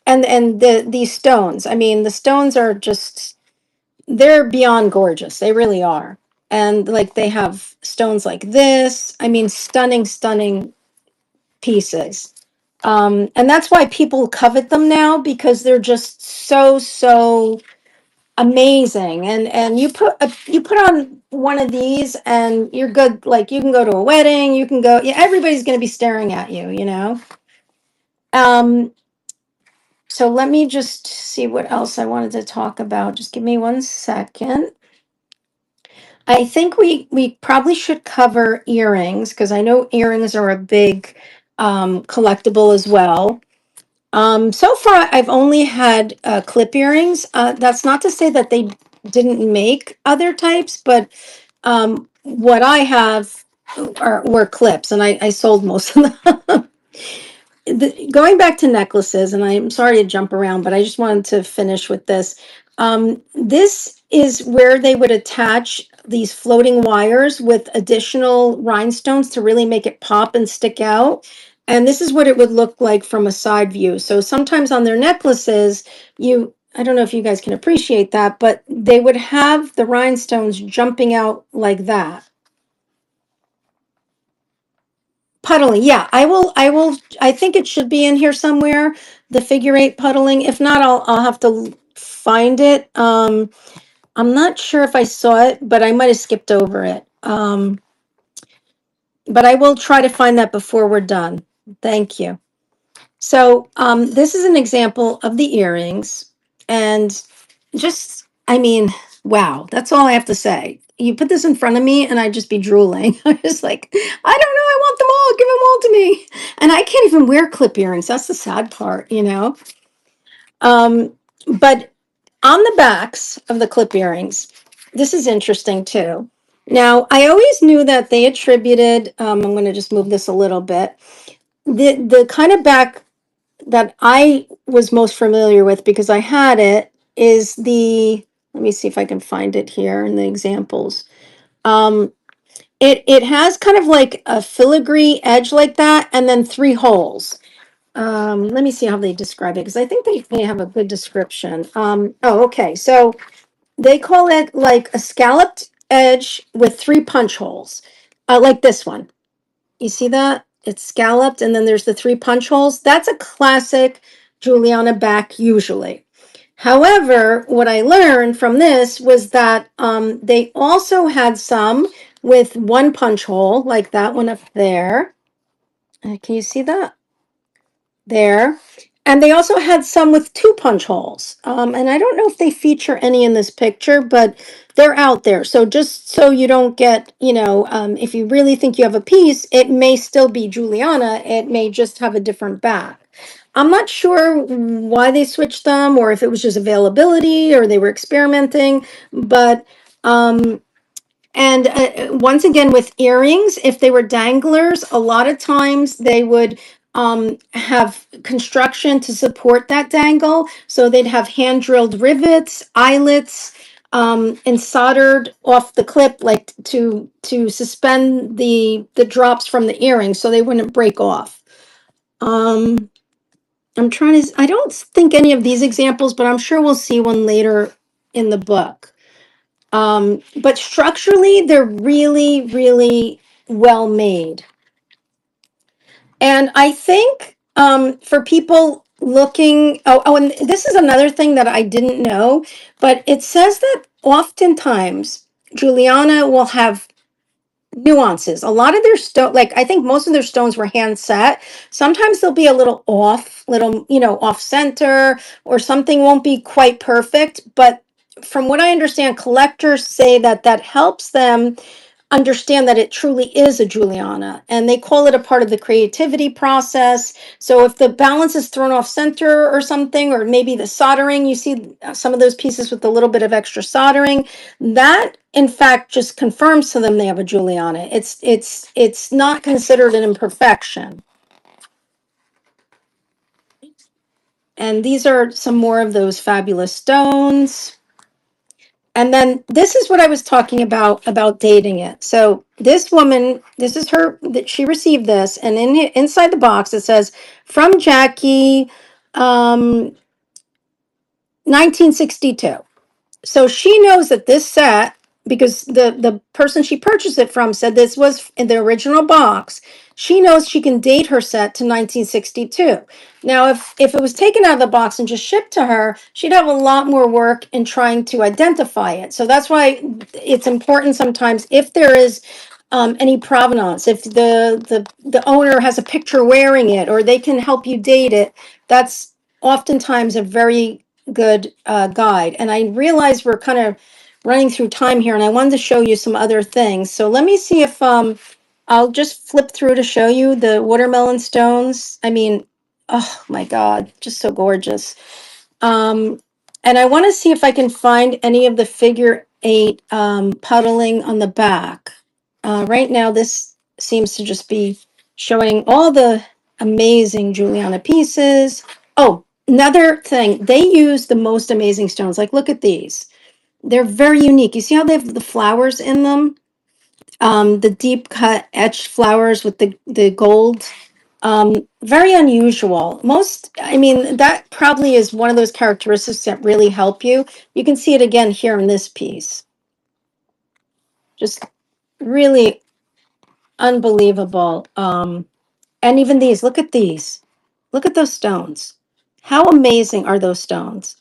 And these stones, I mean, the stones are just, they're beyond gorgeous. They really are. And like they have stones like this. I mean, stunning, stunning pieces. And that's why people covet them now, because they're just so amazing. And you put on one of these and you're good. Like you can go to a wedding, you can go, yeah, everybody's going to be staring at you, you know? Um, so let me just see what else I wanted to talk about. Just give me 1 second. I think we probably should cover earrings, because I know earrings are a big collectible as well. So far, I've only had clip earrings. That's not to say that they didn't make other types, but what I have were clips, and I sold most of them. Going back to necklaces, and I'm sorry to jump around, but I just wanted to finish with this. This is where they would attach these floating wires with additional rhinestones to really make it pop and stick out. And this is what it would look like from a side view. So sometimes on their necklaces, I don't know if you guys can appreciate that, but they would have the rhinestones jumping out like that. Puddling, yeah, I think it should be in here somewhere, the figure eight puddling. If not, I'll have to find it. I'm not sure if I saw it, but I might have skipped over it. But I will try to find that before we're done. Thank you. So, this is an example of the earrings, and just, I mean, wow, that's all I have to say. You put this in front of me and I'd just be drooling. I was like, I don't know, I want them all, give them all to me. And I can't even wear clip earrings. That's the sad part, you know? But on the backs of the clip earrings, this is interesting too. Now, I always knew that they attributed, I'm going to just move this a little bit. The kind of back that I was most familiar with, because I had it, is let me see if I can find it here in the examples. Um, it has kind of like a filigree edge like that, and then 3 holes. Let me see how they describe it, because I think they have a good description. Oh, okay. So they call it like a scalloped edge with 3 punch holes, like this one. You see that? It's scalloped, and then there's the 3 punch holes. That's a classic Juliana back usually. However, what I learned from this was that they also had some with 1 punch hole, like that one up there. Can you see that? There. And they also had some with 2 punch holes. And I don't know if they feature any in this picture, but they're out there. So just so you don't get, if you really think you have a piece, it may still be Juliana. It may just have a different back. I'm not sure why they switched them, or if it was just availability or they were experimenting, but and once again, with earrings, if they were danglers, a lot of times they would have construction to support that dangle. So they'd have hand drilled rivets, eyelets, and soldered off the clip, like to suspend the drops from the earring, so they wouldn't break off. I don't think any of these examples, but I'm sure we'll see one later in the book. But structurally, they're really, really well made. And I think for people looking, and this is another thing that I didn't know, but it says that oftentimes Juliana will have nuances. A lot of their stone, like I think most of their stones were hand set. Sometimes they'll be a little off, off center, or something won't be quite perfect. But from what I understand, collectors say that helps them understand that it truly is a Juliana, and they call it a part of the creativity process. So if the balance is thrown off center or something, or maybe the soldering, you see some of those pieces with a little bit of extra soldering, that in fact just confirms to them they have a Juliana. It's not considered an imperfection. And these are some more of those fabulous stones. And then this is what I was talking about dating it. So this woman, this is her, that she received this, and inside the box it says, from Jackie, 1962. So she knows that this set, because the person she purchased it from said this was in the original box, she knows she can date her set to 1962. Now if it was taken out of the box and just shipped to her, she'd have a lot more work in trying to identify it. So that's why it's important sometimes, if there is any provenance, if the owner has a picture wearing it, or they can help you date it, that's oftentimes a very good guide. And I realize we're kind of running through time here, and I wanted to show you some other things. So let me see if I'll just flip through to show you the watermelon stones. I mean, oh my God, just so gorgeous. And I want to see if I can find any of the figure eight puddling on the back. Right now, this seems to just be showing all the amazing Juliana pieces. Oh, another thing, they use the most amazing stones. Like, look at these. They're very unique. You see how they have the flowers in them? The deep cut etched flowers with the gold. Very unusual. Most, I mean, that probably is one of those characteristics that really help you. You can see it again here in this piece. Just really unbelievable. And even these, look at these. Look at those stones. How amazing are those stones?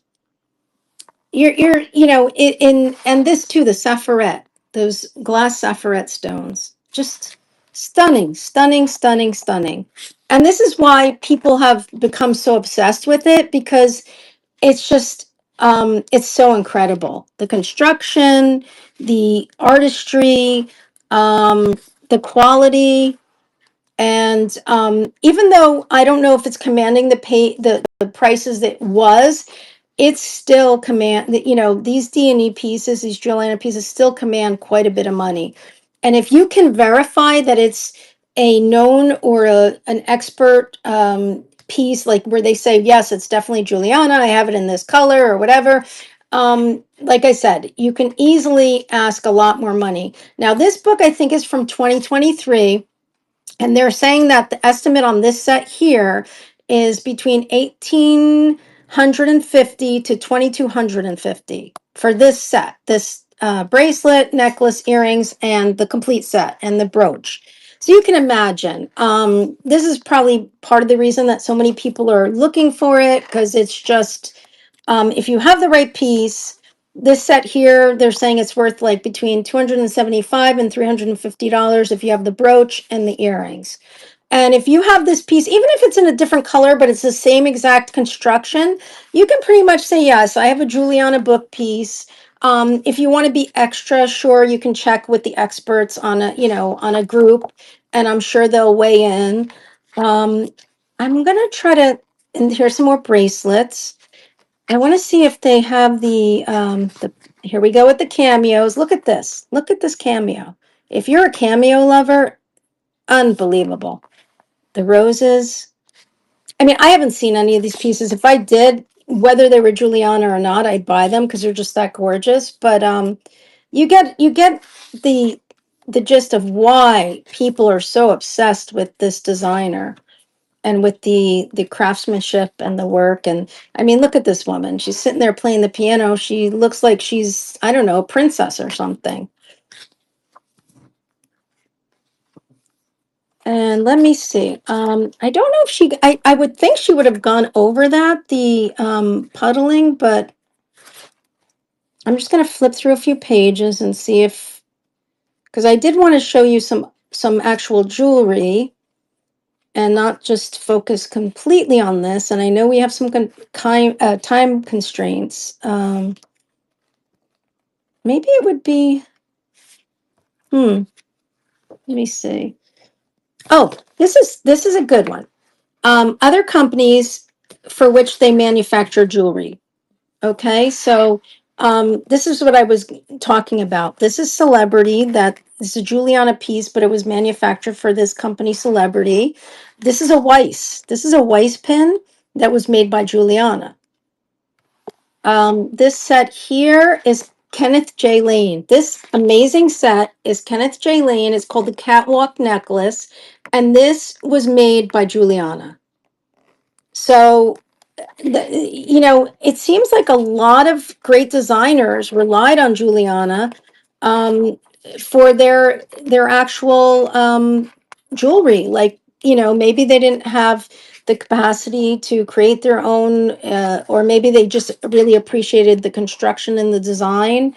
You know, and this too, the sapphirette, those glass sapphirette stones, just stunning, stunning, stunning, stunning. And this is why people have become so obsessed with it, because it's just, it's so incredible. The construction, the artistry, the quality. And even though I don't know if it's commanding the prices that it was, it's still command, you know, these D&E pieces, these Juliana pieces still command quite a bit of money. And if you can verify that it's a known or an expert piece, like where they say, yes, it's definitely Juliana, I have it in this color or whatever. Like I said, you can easily ask a lot more money. Now, this book I think is from 2023. And they're saying that the estimate on this set here is between 1,850 to 2,250 for this set, this bracelet, necklace, earrings, and the complete set and the brooch. So you can imagine, this is probably part of the reason that so many people are looking for it, because it's just, if you have the right piece, this set here, they're saying it's worth like between $275 and $350 if you have the brooch and the earrings. And if you have this piece, even if it's in a different color, but it's the same exact construction, you can pretty much say, yes, I have a Juliana book piece. If you want to be extra sure, you can check with the experts on a, you know, on a group, and I'm sure they'll weigh in. I'm gonna try to, and here's some more bracelets. I want to see if they have the, here we go with the cameos. Look at this. Look at this cameo. If you're a cameo lover, unbelievable. The roses. I mean, I haven't seen any of these pieces. If I did, whether they were Juliana or not, I'd buy them because they're just that gorgeous. But you get the the gist of why people are so obsessed with this designer and with the craftsmanship and the work. And I mean, look at this woman. She's sitting there playing the piano. She looks like she's, I don't know, a princess or something. And let me see. I don't know if I would think she would have gone over that, the puddling, but I'm just going to flip through a few pages and see if, because I did want to show you some actual jewelry and not just focus completely on this. And I know we have some time constraints. Maybe it would be, Let me see. Oh, this is a good one. Other companies for which they manufacture jewelry. Okay, so this is what I was talking about. This is Celebrity. That is a Juliana piece, but it was manufactured for this company, Celebrity. This is a Weiss. This is a Weiss pin that was made by Juliana. This set here is Kenneth J. Lane. This amazing set is Kenneth J. Lane. It's called the Catwalk Necklace, and this was made by Juliana. So, it seems like a lot of great designers relied on Juliana um, for their actual jewelry. Like, maybe they didn't have the capacity to create their own, or maybe they just really appreciated the construction and the design.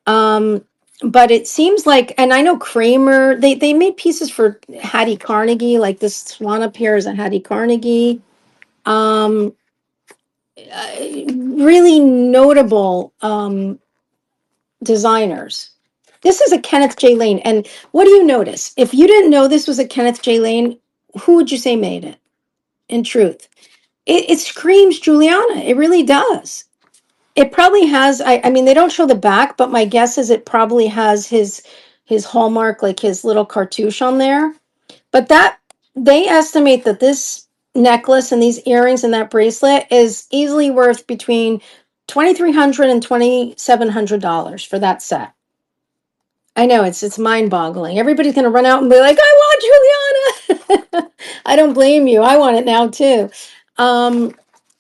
Um, but it seems like, and I know Kramer, they made pieces for Hattie Carnegie, like this swan up here is a Hattie Carnegie. Um, really notable designers. This is a Kenneth J. Lane. And what do you notice? If you didn't know this was a Kenneth J. Lane, who would you say made it? In truth, it screams Juliana. It really does. It probably has, I mean, they don't show the back, but my guess is it probably has his hallmark, like his little cartouche on there. But that they estimate that this necklace and these earrings and that bracelet is easily worth between $2,300 and $2,700 for that set. I know it's mind-boggling. Everybody's gonna run out and be like, "I want Juliana." I don't blame you. I want it now too. I'm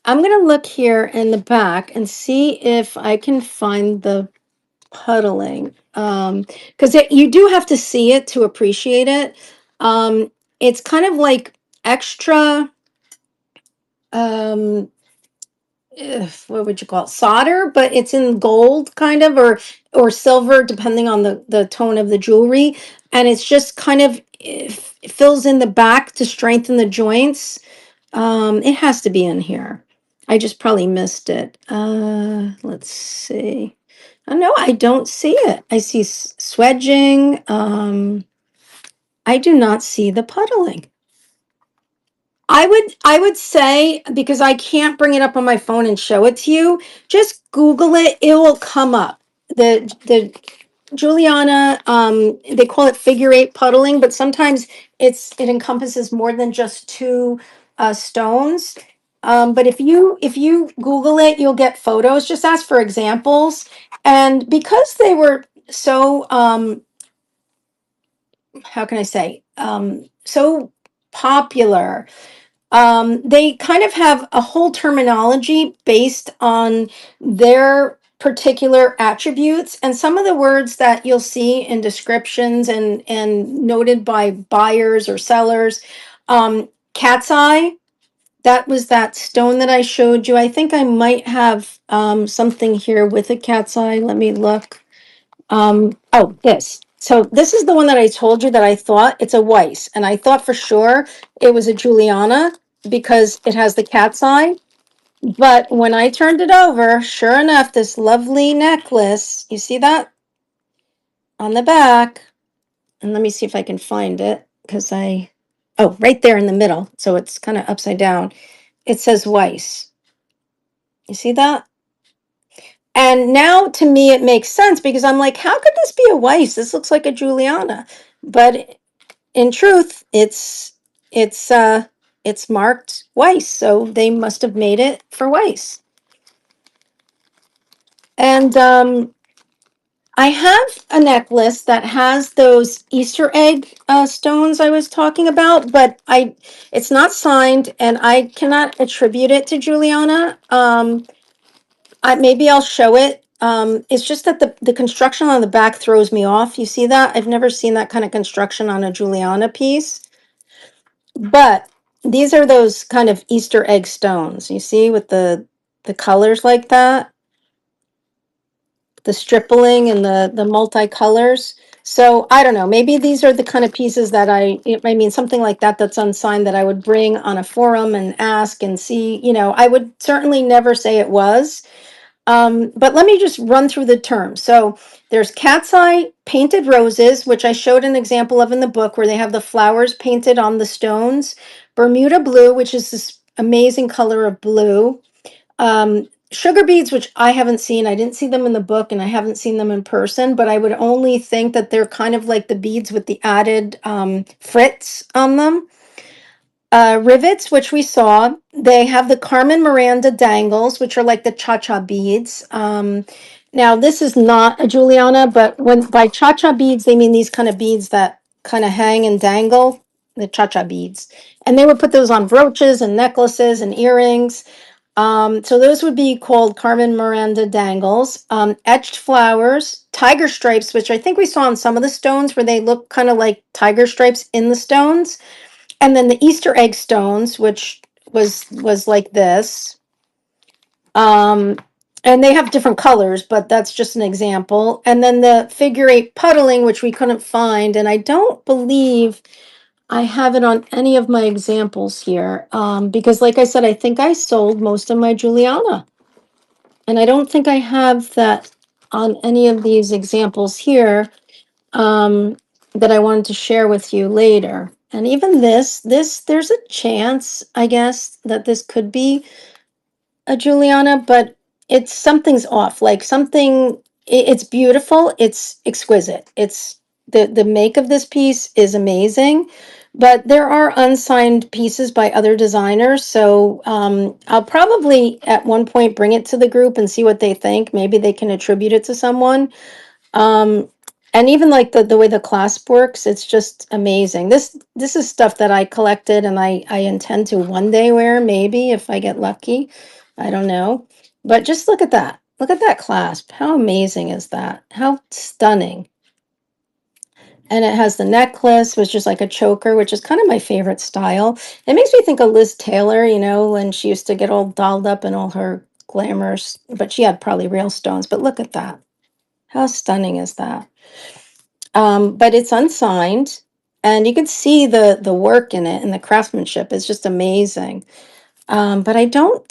gonna look here in the back and see if I can find the puddling. Because you do have to see it to appreciate it. It's kind of like extra um what would you call it, solder, but it's in gold kind of, or silver depending on the tone of the jewelry, and it's just kind of it fills in the back to strengthen the joints. It has to be in here. I just probably missed it. Let's see. No, I don't see it. I see swedging. I do not see the puddling. I would say, because I can't bring it up on my phone and show it to you, just Google it. It will come up. The Juliana, they call it figure eight puddling, but sometimes it encompasses more than just two stones. But if you Google it, you'll get photos. Just ask for examples. And because they were so how can I say, so popular, they kind of have a whole terminology based on their particular attributes, and some of the words that you'll see in descriptions and noted by buyers or sellers. Cat's eye, that was that stone that I showed you. I think I might have something here with a cat's eye. Let me look. Oh, this. So this is the one that I told you that I thought it's a Weiss, and I thought for sure it was a Juliana because it has the cat's eye. But when I turned it over, sure enough, this lovely necklace, you see that on the back? And let me see if I can find it because oh, right there in the middle. So it's kind of upside down. It says Weiss. You see that? And now to me, it makes sense because I'm like, how could this be a Weiss? This looks like a Juliana. But in truth, it's marked Weiss, so they must have made it for Weiss. And I have a necklace that has those Easter egg stones I was talking about, but it's not signed, and I cannot attribute it to Juliana. Maybe I'll show it. It's just that the construction on the back throws me off. You see that? I've never seen that kind of construction on a Juliana piece. But these are those kind of Easter egg stones. You see, with the colors like that, the stripling and the multicolors. So I don't know. Maybe these are the kind of pieces that I mean, something like that that's unsigned that I would bring on a forum and ask and see. I would certainly never say it was. But let me just run through the terms. So there's cat's eye painted roses, which I showed an example of in the book where they have the flowers painted on the stones. Bermuda blue, which is this amazing color of blue. Sugar beads, which I haven't seen. I didn't see them in the book and I haven't seen them in person, but I would only think that they're kind of like the beads with the added fritz on them. Rivets, which we saw, they have the Carmen Miranda dangles, which are like the cha-cha beads. Now this is not a Juliana, but when by cha-cha beads, they mean these kind of beads that kind of hang and dangle, the cha-cha beads. And they would put those on brooches and necklaces and earrings. So those would be called Carmen Miranda dangles. Etched flowers, tiger stripes, which I think we saw on some of the stones where they look kind of like tiger stripes in the stones. And then the Easter egg stones, which was like this. Um, and they have different colors, but that's just an example. And then the figure eight puddling, which we couldn't find, and I don't believe I have it on any of my examples here. Because like I said, I think I sold most of my Juliana. And I don't think I have that on any of these examples here. That I wanted to share with you later. And even this, there's a chance, I guess, that this could be a Juliana, but it's something's off. Like something, it's beautiful, it's exquisite. It's the make of this piece is amazing, but there are unsigned pieces by other designers. So I'll probably at one point bring it to the group and see what they think. Maybe they can attribute it to someone. Um, and even like the way the clasp works, it's just amazing. This is stuff that I collected and I intend to one day wear, maybe if I get lucky. I don't know. But just look at that. Look at that clasp. How amazing is that? How stunning. And it has the necklace, which is like a choker, which is kind of my favorite style. It makes me think of Liz Taylor, you know, when she used to get all dolled up in all her glamours, but she had probably real stones. But look at that. How stunning is that? But it's unsigned, and you can see the work in it and the craftsmanship is just amazing. But I don't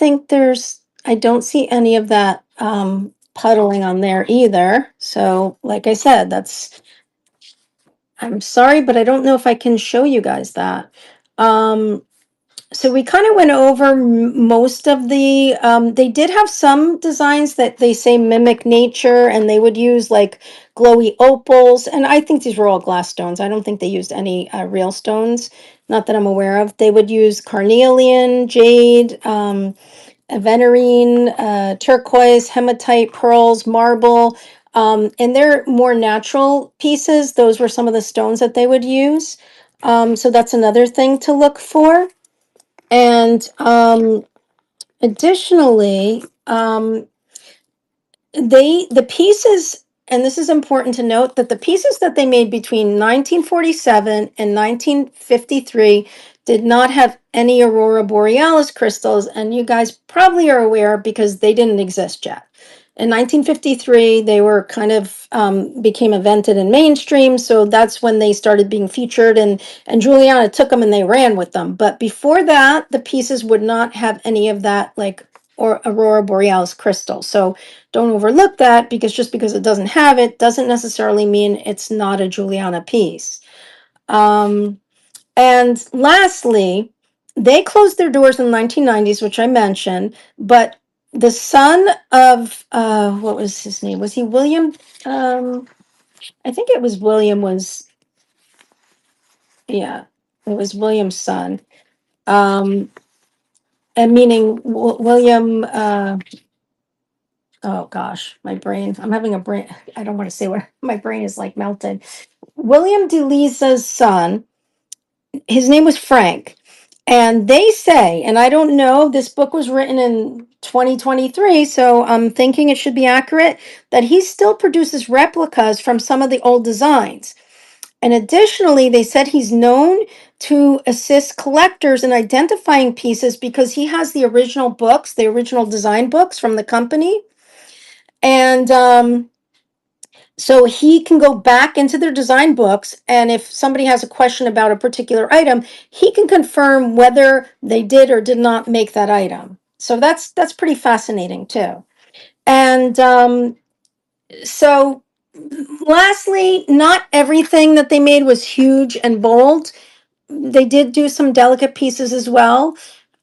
see any of that puddling on there either. So, like I said, I'm sorry, but I don't know if I can show you guys that. Um, so we kind of went over most of the they did have some designs that they say mimic nature, and they would use like glowy opals, and I think these were all glass stones. I don't think they used any real stones, not that I'm aware of. They would use carnelian, jade, aventurine, turquoise, hematite, pearls, marble, and they're more natural pieces. Those were some of the stones that they would use. So that's another thing to look for. And additionally, the pieces, and this is important to note, that the pieces that they made between 1947 and 1953 did not have any aurora borealis crystals, and you guys probably are aware because they didn't exist yet. In 1953, they were kind of became invented and mainstream, so that's when they started being featured, and Juliana took them and they ran with them. But before that, the pieces would not have any of that, like, or aurora borealis crystal. So don't overlook that, because just because it doesn't have it doesn't necessarily mean it's not a Juliana piece. And lastly, they closed their doors in the 1990s, which I mentioned, but the son of what was his name? Was he William? I think it was William was, yeah, it was William's son. And meaning William, oh gosh, my brain, I'm having a brain, I don't want to say what, my brain is like melted. William DeLisa's son, his name was Frank. And they say, and I don't know, this book was written in 2023, so I'm thinking it should be accurate, that he still produces replicas from some of the old designs. And additionally, they said he's known to assist collectors in identifying pieces because he has the original books, the original design books from the company. And so he can go back into their design books, and if somebody has a question about a particular item, he can confirm whether they did or did not make that item. So that's pretty fascinating too. And so, lastly, not everything that they made was huge and bold. They did do some delicate pieces as well.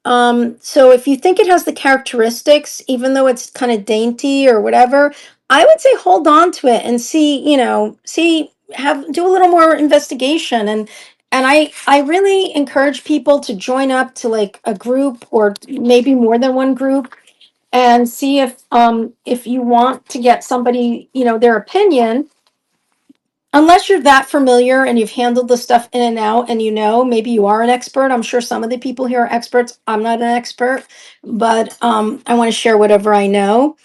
So if you think it has the characteristics, even though it's kind of dainty or whatever, I would say hold on to it and see, do a little more investigation. And I really encourage people to join up to like a group or maybe more than one group and see if you want to get somebody, their opinion. Unless you're that familiar and you've handled the stuff in and out and maybe you are an expert. I'm sure some of the people here are experts. I'm not an expert, but I want to share whatever I know.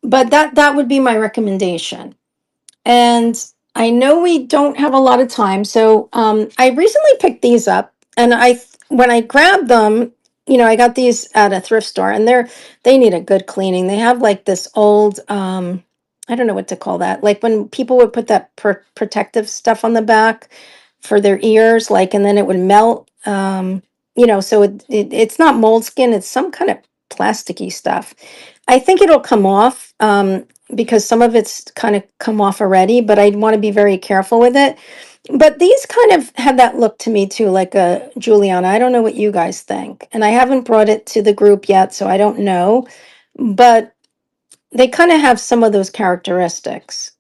But that would be my recommendation. And I know we don't have a lot of time, so I recently picked these up, and when I grabbed them, I got these at a thrift store, and they need a good cleaning. They have like this old, I don't know what to call that, like when people would put that protective stuff on the back for their ears, like, and then it would melt. So it's not moleskin; it's some kind of plasticky stuff. I think it'll come off. Because some of it's kind of come off already, but I want to be very careful with it. But these kind of have that look to me too, like a Juliana. I don't know what you guys think. And I haven't brought it to the group yet, so I don't know. But they kind of have some of those characteristics.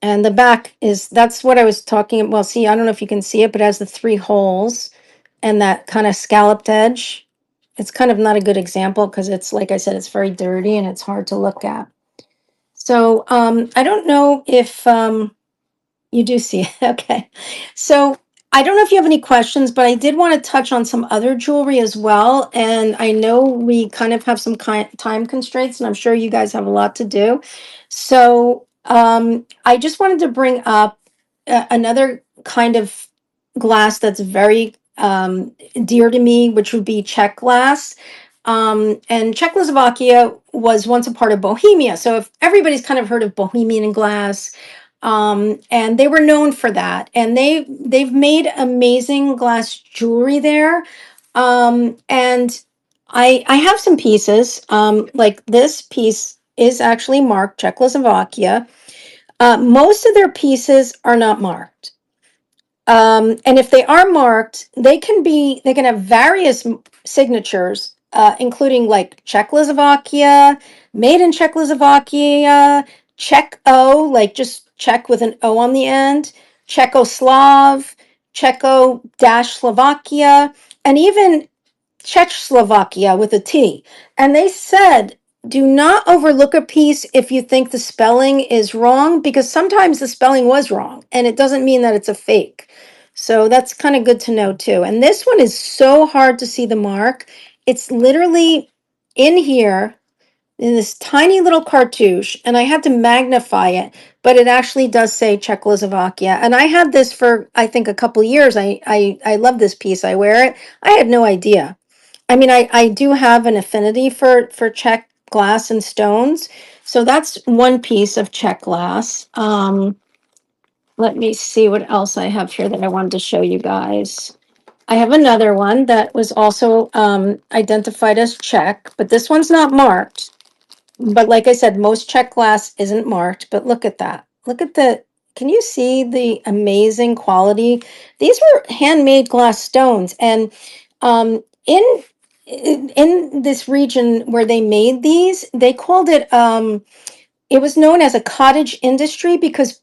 And the back that's what I was talking about. Well, see, I don't know if you can see it, but it has the 3 holes and that kind of scalloped edge. It's kind of not a good example because it's, like I said, it's very dirty and it's hard to look at. So I don't know if you do see it. Okay. So I don't know if you have any questions, but I did want to touch on some other jewelry as well. And I know we kind of have some time constraints, and I'm sure you guys have a lot to do. So I just wanted to bring up another kind of glass that's very dear to me, which would be Czech glass. And Czechoslovakia was once a part of Bohemia. So if everybody's kind of heard of Bohemian glass, and they were known for that. And they've made amazing glass jewelry there. And I have some pieces. Like this piece is actually marked Czechoslovakia. Most of their pieces are not marked. And if they are marked, they can have various signatures, including like Czechoslovakia, made in Czechoslovakia, Czech O, like just Czech with an O on the end, Czechoslovakia, Czecho dash Slovakia, and even Czechoslovakia with a T. And they said, do not overlook a piece if you think the spelling is wrong, because sometimes the spelling was wrong and it doesn't mean that it's a fake. So that's kind of good to know too. And this one is so hard to see the mark. It's literally in here in this tiny little cartouche, and I had to magnify it, but it actually does say Czechoslovakia. And I had this for, I think, a couple years. I love this piece. I wear it. I had no idea. I mean, I do have an affinity for Czech glass and stones. So that's one piece of Czech glass. Let me see what else I have here that I wanted to show you guys. I have another one that was also identified as Czech, but this one's not marked. But like I said, most Czech glass isn't marked, but look at that. Can you see the amazing quality? These were handmade glass stones. And um, in in this region where they made these, they called it was known as a cottage industry because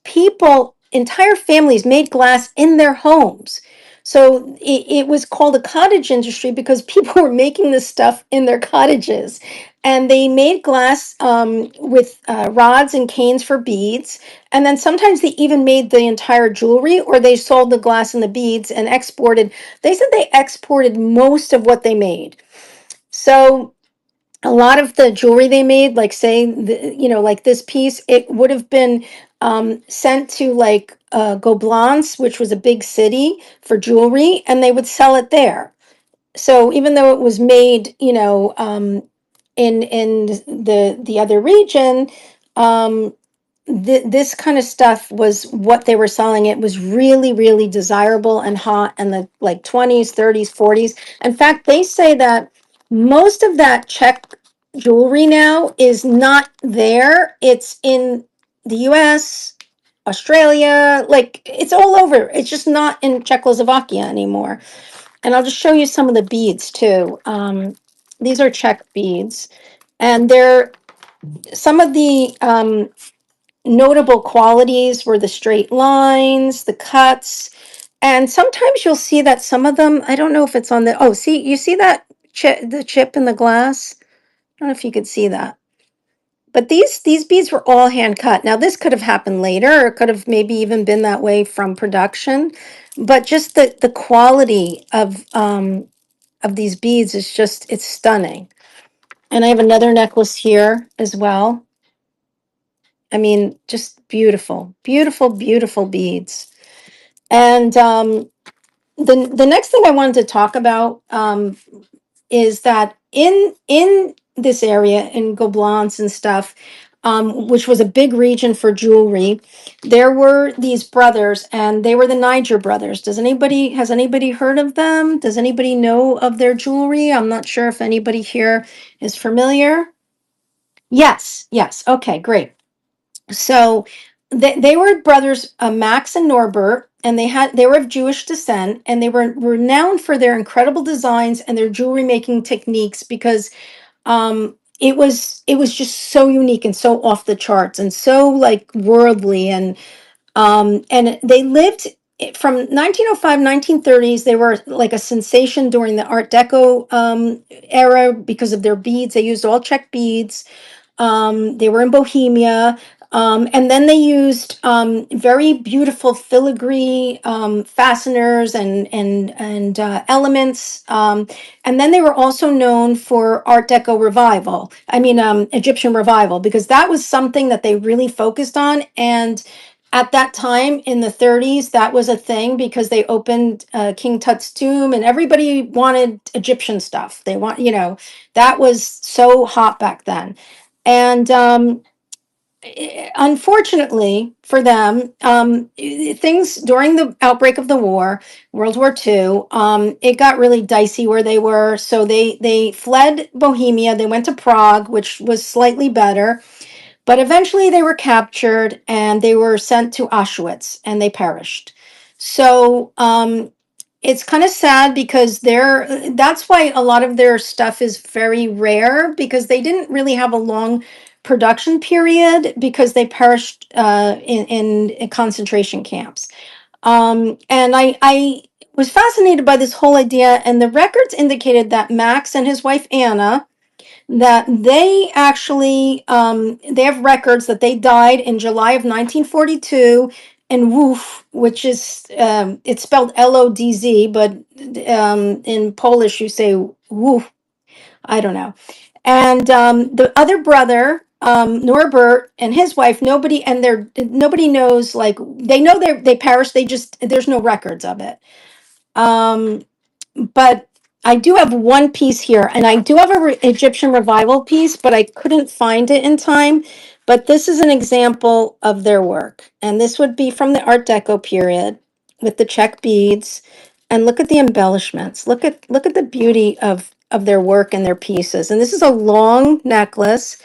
entire families made glass in their homes. So it was called a cottage industry because people were making this stuff in their cottages. And they made glass with rods and canes for beads. And then sometimes they even made the entire jewelry, or they sold the glass and the beads and exported. They said they exported most of what they made. So a lot of the jewelry they made, like say, like this piece, it would have been sent to like Goblance, which was a big city for jewelry, and they would sell it there. So even though it was made, in the other region, um, this kind of stuff was what they were selling. It was really, really desirable and hot in the like 20s, 30s, 40s. In fact, they say that most of that Czech jewelry now is not there. It's in the US, Australia, like it's all over. It's just not in Czechoslovakia anymore. And I'll just show you some of the beads too. These are Czech beads, and they're some of the notable qualities were the straight lines, the cuts, and sometimes you'll see that some of them, I don't know if it's on the, oh, see, you see that the chip in the glass? I don't know if you could see that. But these beads were all hand cut. Now this could have happened later, or it could have maybe even been that way from production. But just the quality of these beads is just, it's stunning. And I have another necklace here as well. I mean, just beautiful, beautiful, beautiful beads. And the next thing I wanted to talk about is that in this area in Goblance and stuff, which was a big region for jewelry, there were these brothers, and they were the Niger brothers. Has anybody heard of them? Does anybody know of their jewelry? I'm not sure if anybody here is familiar. Yes, yes. Okay, great. So they were brothers, Max and Norbert, and they were of Jewish descent, and they were renowned for their incredible designs and their jewelry making techniques because it was just so unique and so off the charts and so like worldly, and they lived from 1905 1930s. They were like a sensation during the Art Deco era because of their beads. They used all Czech beads. They were in Bohemia. And then they used very beautiful filigree fasteners and elements. And then they were also known for Art Deco revival. I mean, Egyptian revival, because that was something that they really focused on. And at that time in the 30s, that was a thing because they opened King Tut's tomb, and everybody wanted Egyptian stuff. That was so hot back then. And unfortunately for them, things during the outbreak of the war, World War II, it got really dicey where they were. So they fled Bohemia. They went to Prague, which was slightly better, but eventually they were captured and they were sent to Auschwitz and they perished. So it's kind of sad because that's why a lot of their stuff is very rare, because they didn't really have a long production period because they perished in concentration camps. And I was fascinated by this whole idea, and the records indicated that Max and his wife Anna, that they actually they have records that they died in July of 1942 in Woof, which is it's spelled Lodz, but in Polish you say Woof. I don't know. And the other brother, Norbert, and his wife, nobody knows. Like they know they perished. They just there's no records of it. Um, but I do have one piece here, and I do have a Egyptian revival piece, but I couldn't find it in time. But this is an example of their work, and this would be from the Art Deco period with the Czech beads. And look at the embellishments. Look at the beauty of their work and their pieces. And this is a long necklace.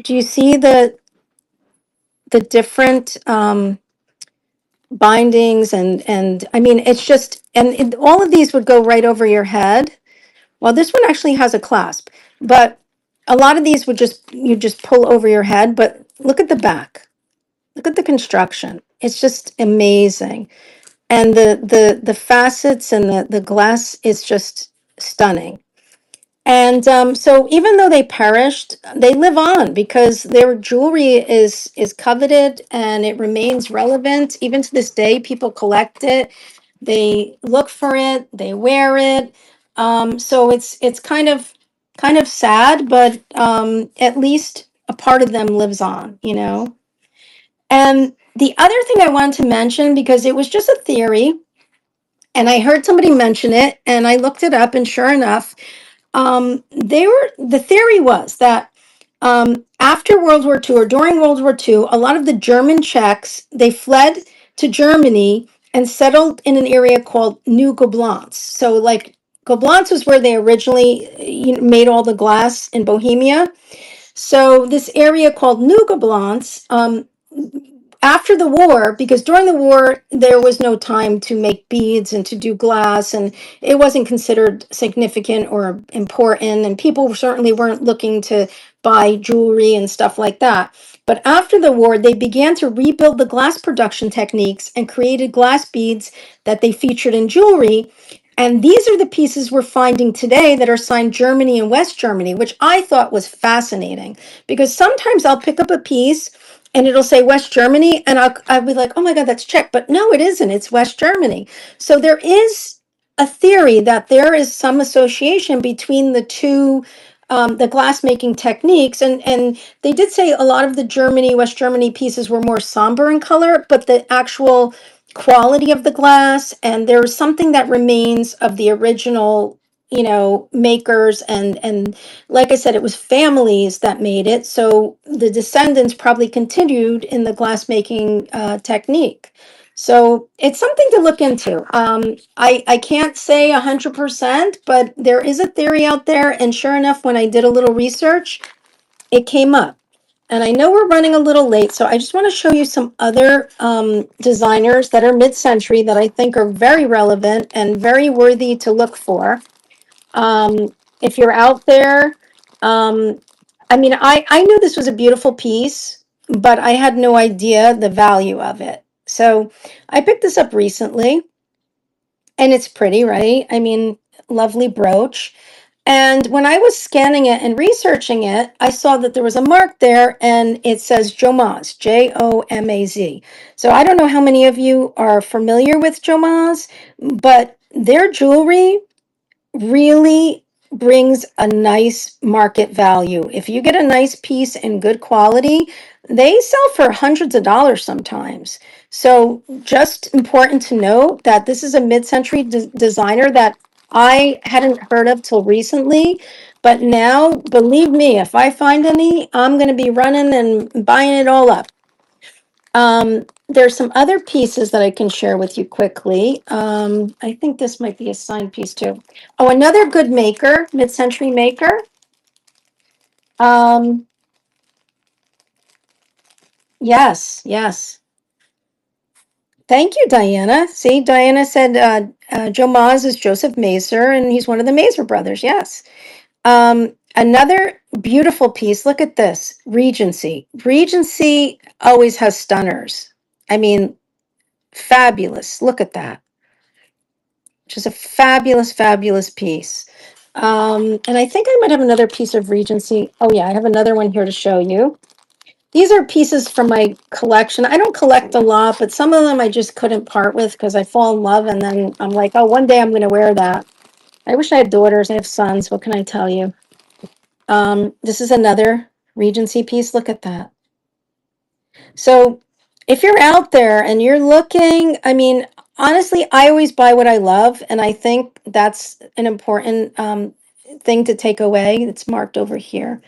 Do you see the different bindings and I mean it's just all of these would go right over your head. Well, this one actually has a clasp, but a lot of these would just pull over your head. But look at the back. Look at the construction. It's just amazing. And the facets and the glass is just stunning. And so even though they perished, they live on because their jewelry is coveted and it remains relevant. Even to this day, people collect it. They look for it, they wear it. So it's kind of sad, but at least a part of them lives on. And the other thing I wanted to mention, because it was just a theory, and I heard somebody mention it, and I looked it up, and sure enough, the theory was that after World War II or during World War II, a lot of the German Czechs, they fled to Germany and settled in an area called New Goblance. So like Gobelins was where they originally made all the glass in Bohemia. So this area called New Gobelins, after the war, because during the war there was no time to make beads and to do glass, and it wasn't considered significant or important, and people certainly weren't looking to buy jewelry and stuff like that. But after the war, they began to rebuild the glass production techniques and created glass beads that they featured in jewelry. And these are the pieces we're finding today that are signed Germany and West Germany, which I thought was fascinating, because sometimes I'll pick up a piece and it'll say West Germany, and I'll be like, oh my God, that's Czech. But no, it isn't. It's West Germany. So there is a theory that there is some association between the two, the glass making techniques. And they did say a lot of the Germany, West Germany pieces were more somber in color, but the actual quality of the glass, and there's something that remains of the original, makers, and like I said, it was families that made it, so the descendants probably continued in the glassmaking technique. So it's something to look into. I can't say 100%, but there is a theory out there, and sure enough, when I did a little research, it came up. And I know we're running a little late, so I just want to show you some other designers that are mid-century that I think are very relevant and very worthy to look for. If you're out there, I mean, I knew this was a beautiful piece, but I had no idea the value of it. So I picked this up recently, and it's pretty, right? I mean, lovely brooch. And when I was scanning it and researching it, I saw that there was a mark there and it says Jomaz, Jomaz. So I don't know how many of you are familiar with Jomaz, but their jewelry really brings a nice market value. If you get a nice piece in good quality, they sell for hundreds of dollars sometimes. So just important to note that this is a mid-century designer that I hadn't heard of till recently. But now, believe me, if I find any, I'm going to be running and buying it all up. There's some other pieces that I can share with you quickly. I think this might be a signed piece too. Oh, another good maker, mid-century maker. Um, yes. Thank you, Diana. See, Diana said Joe Maz is Joseph Mazer, and he's one of the Mazer brothers. Yes. Another beautiful piece. Look at this, Regency. Regency always has stunners. I mean, fabulous. Look at that. Just a fabulous piece. And I think I might have another piece of Regency. Oh yeah, I have another one here to show you. These are pieces from my collection. I don't collect a lot, but some of them I just couldn't part with because I fall in love, and then I'm like, oh, one day I'm going to wear that. I wish I had daughters. I have sons. What can I tell you? This is another Regency piece. Look at that. So if you're out there and you're looking, I mean, honestly, I always buy what I love. And I think that's an important thing to take away. It's marked over here.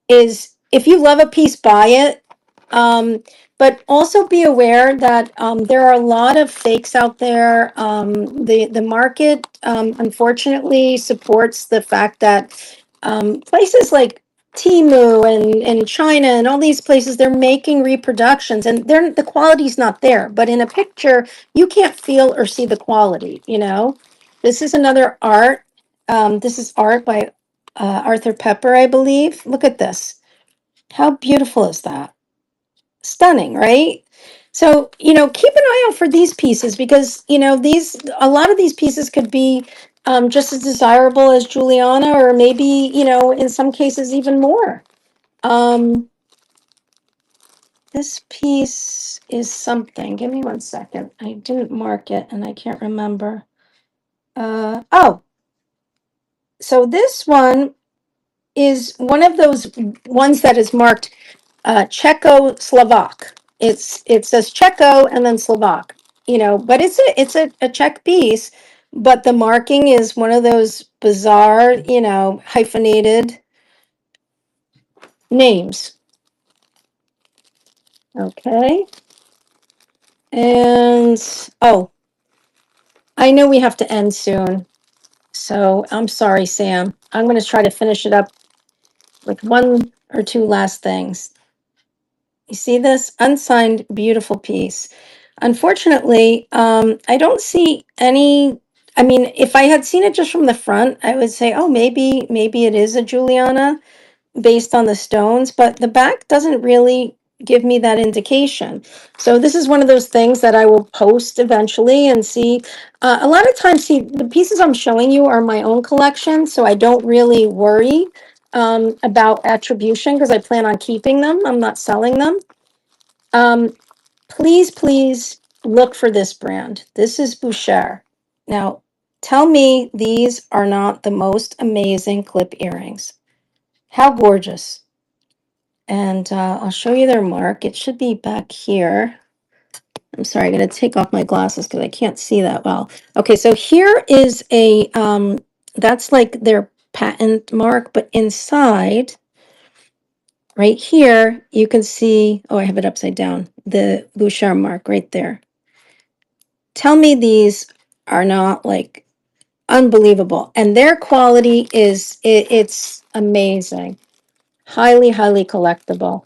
Is if you love a piece, buy it. But also be aware that there are a lot of fakes out there. The market, unfortunately, supports the fact that places like Timu and China and all these places, they're making reproductions, and the quality's not there. But in a picture, you can't feel or see the quality. This is another art. This is art by Arthur Pepper, I believe. Look at this. How beautiful is that? Stunning, right? So, keep an eye out for these pieces, because, a lot of these pieces could be just as desirable as Juliana, or maybe, in some cases even more. This piece is something. Give me 1 second. I didn't mark it and I can't remember. Oh, so this one is one of those ones that is marked Czechoslovak. It says Czecho and then Slovak, but it's a Czech piece, but the marking is one of those bizarre, hyphenated names. Okay. And oh, I know we have to end soon. So I'm sorry, Sam. I'm going to try to finish it up with one or two last things. You see this unsigned, beautiful piece. Unfortunately, I don't see any. I mean, if I had seen it just from the front, I would say, oh, maybe it is a Juliana based on the stones, but the back doesn't really give me that indication. So this is one of those things that I will post eventually and see. A lot of times, see, the pieces I'm showing you are my own collection, so I don't really worry about attribution because I plan on keeping them. I'm not selling them. Um, please look for this brand. This is Boucher. Now, tell me these are not the most amazing clip earrings. How gorgeous. And I'll show you their mark. It should be back here. I'm sorry, I gotta take off my glasses because I can't see that well. Okay, so here is a, that's like their patent mark, but inside, right here, you can see, oh, I have it upside down, the Bouchard mark right there. Tell me these are not like unbelievable. And their quality is, it's amazing. Highly collectible.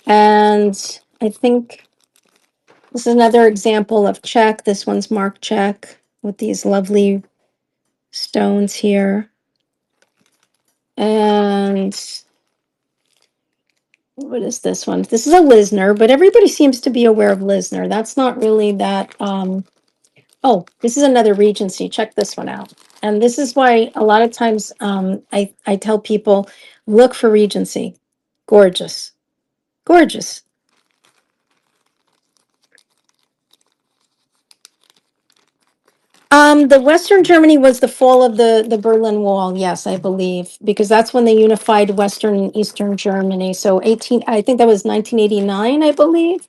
And I think this is another example of check. This one's marked check with these lovely stones here. And what is this one? This is a Lisner, but everybody seems to be aware of Lisner. That's not really that. Oh, this is another Regency. Check this one out. And this is why a lot of times I tell people, look for Regency. Gorgeous. Gorgeous. The Western Germany was the fall of the Berlin Wall. Yes, I believe, because that's when they unified Western and Eastern Germany. So I think that was 1989, I believe.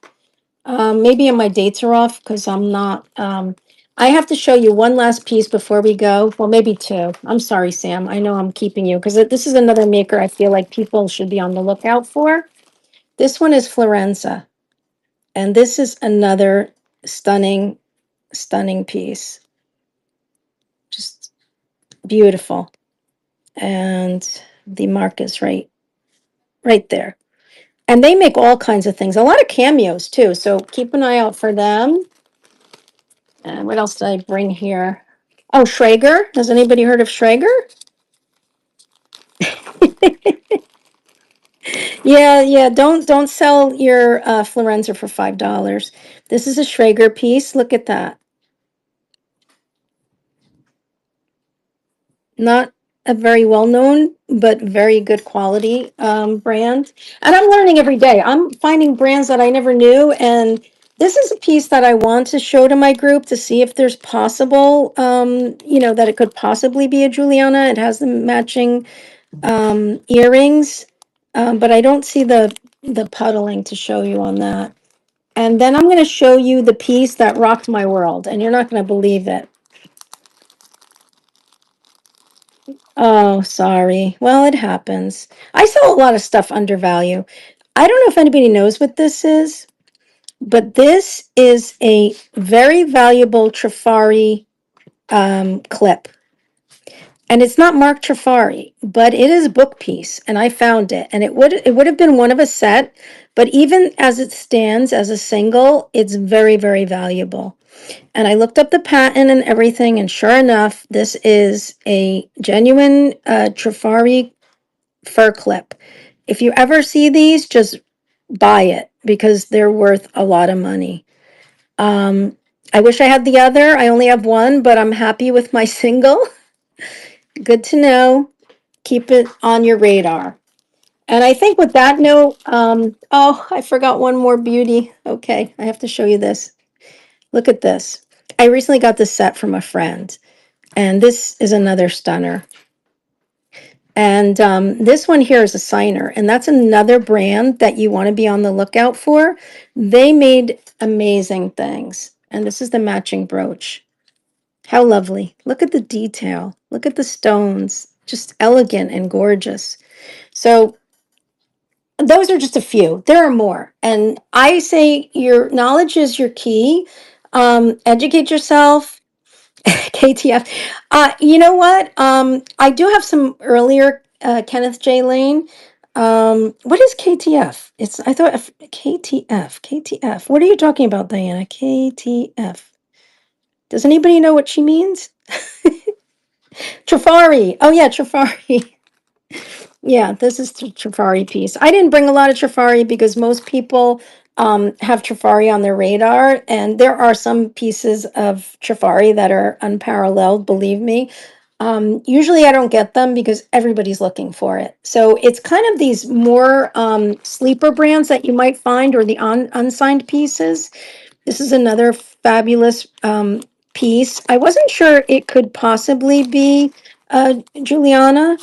Maybe my dates are off because I'm not. I have to show you one last piece before we go. Well, maybe two. I'm sorry, Sam. I know I'm keeping you because this is another maker I feel like people should be on the lookout for. This one is Florenza, and this is another stunning piece. Just beautiful. And the mark is right there. And they make all kinds of things, a lot of cameos too. So keep an eye out for them. And what else did I bring here? Oh, Schrager. Has anybody heard of Schrager? Yeah. Don't sell your Florenza for $5. This is a Schrager piece. Look at that. Not a very well-known, but very good quality brand. And I'm learning every day. I'm finding brands that I never knew. And this is a piece that I want to show to my group to see if there's possible, that it could possibly be a Juliana. It has the matching earrings, but I don't see the puddling to show you on that. And then I'm going to show you the piece that rocked my world, and you're not going to believe it. Oh, sorry. Well, it happens. I sell a lot of stuff under value. I don't know if anybody knows what this is, but this is a very valuable Trifari clip. And it's not marked Trifari, but it is a book piece, and I found it. And it would have been one of a set, but even as it stands as a single, it's very valuable. And I looked up the patent and everything, and sure enough, this is a genuine Trifari fur clip. If you ever see these, just buy it because they're worth a lot of money. I wish I had the other. I only have one, but I'm happy with my single. Good to know. Keep it on your radar. And I think with that note, oh, I forgot one more beauty. Okay, I have to show you this. Look at this. I recently got this set from a friend, and this is another stunner. And this one here is a signer, and that's another brand that you want to be on the lookout for. They made amazing things. And this is the matching brooch. How lovely. Look at the detail. Look at the stones. Just elegant and gorgeous. So those are just a few. There are more. And I say your knowledge is your key. Educate yourself. KTF. You know what? I do have some earlier Kenneth J. Lane. What is KTF? It's I thought KTF. KTF. What are you talking about, Diana? KTF. Does anybody know what she means? Trafari. Oh yeah, Trafari. Yeah, this is the Trafari piece. I didn't bring a lot of Trafari because most people have Trafari on their radar, and there are some pieces of Trafari that are unparalleled, believe me. Usually I don't get them because everybody's looking for it. So it's kind of these more sleeper brands that you might find, or the unsigned pieces. This is another fabulous piece. I wasn't sure it could possibly be Juliana.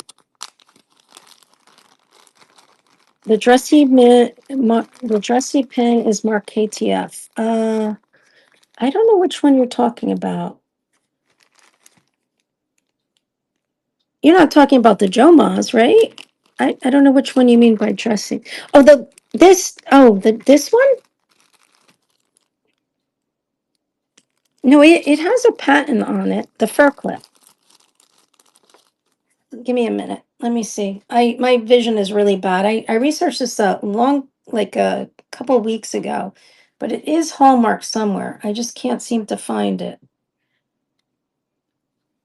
The dressy pin is marked KTF. I don't know which one you're talking about. You're not talking about the Jomas, right? I don't know which one you mean by dressy. Oh, this one? No, it has a patent on it, the fur clip. Give me a minute. Let me see. My vision is really bad. I researched this like a couple of weeks ago, but it is hallmarked somewhere. I just can't seem to find it.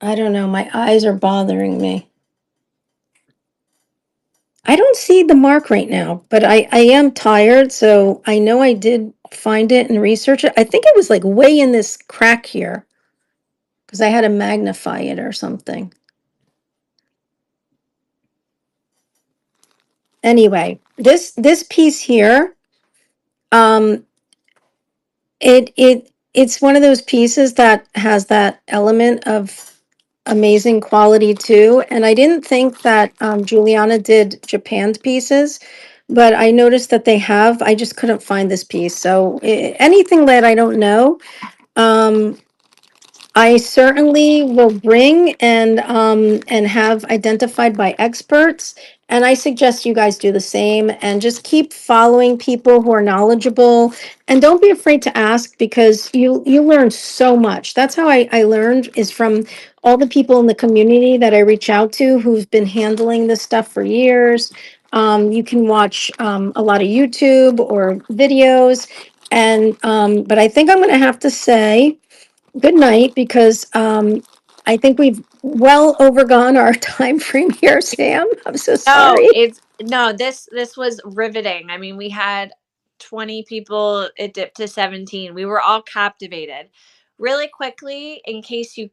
I don't know. My eyes are bothering me. I don't see the mark right now, but I am tired, so I know I did find it and research it. I think it was like way in this crack here because I had to magnify it or something. Anyway, this piece here, um, it's one of those pieces that has that element of amazing quality too. And I didn't think that Juliana did Japan pieces, but I noticed that they have. I just couldn't find this piece. So anything that I don't know, um, I certainly will bring and have identified by experts. And I suggest you guys do the same and just keep following people who are knowledgeable, and don't be afraid to ask because you learn so much. That's how I learned, is from all the people in the community that I reach out to who've been handling this stuff for years. You can watch a lot of YouTube or videos. And but I think I'm gonna have to say good night because I think we've well overgone our time frame here, Sam. I'm so No, sorry. this was riveting. I mean, we had 20 people, it dipped to 17. We were all captivated. Really quickly, in case you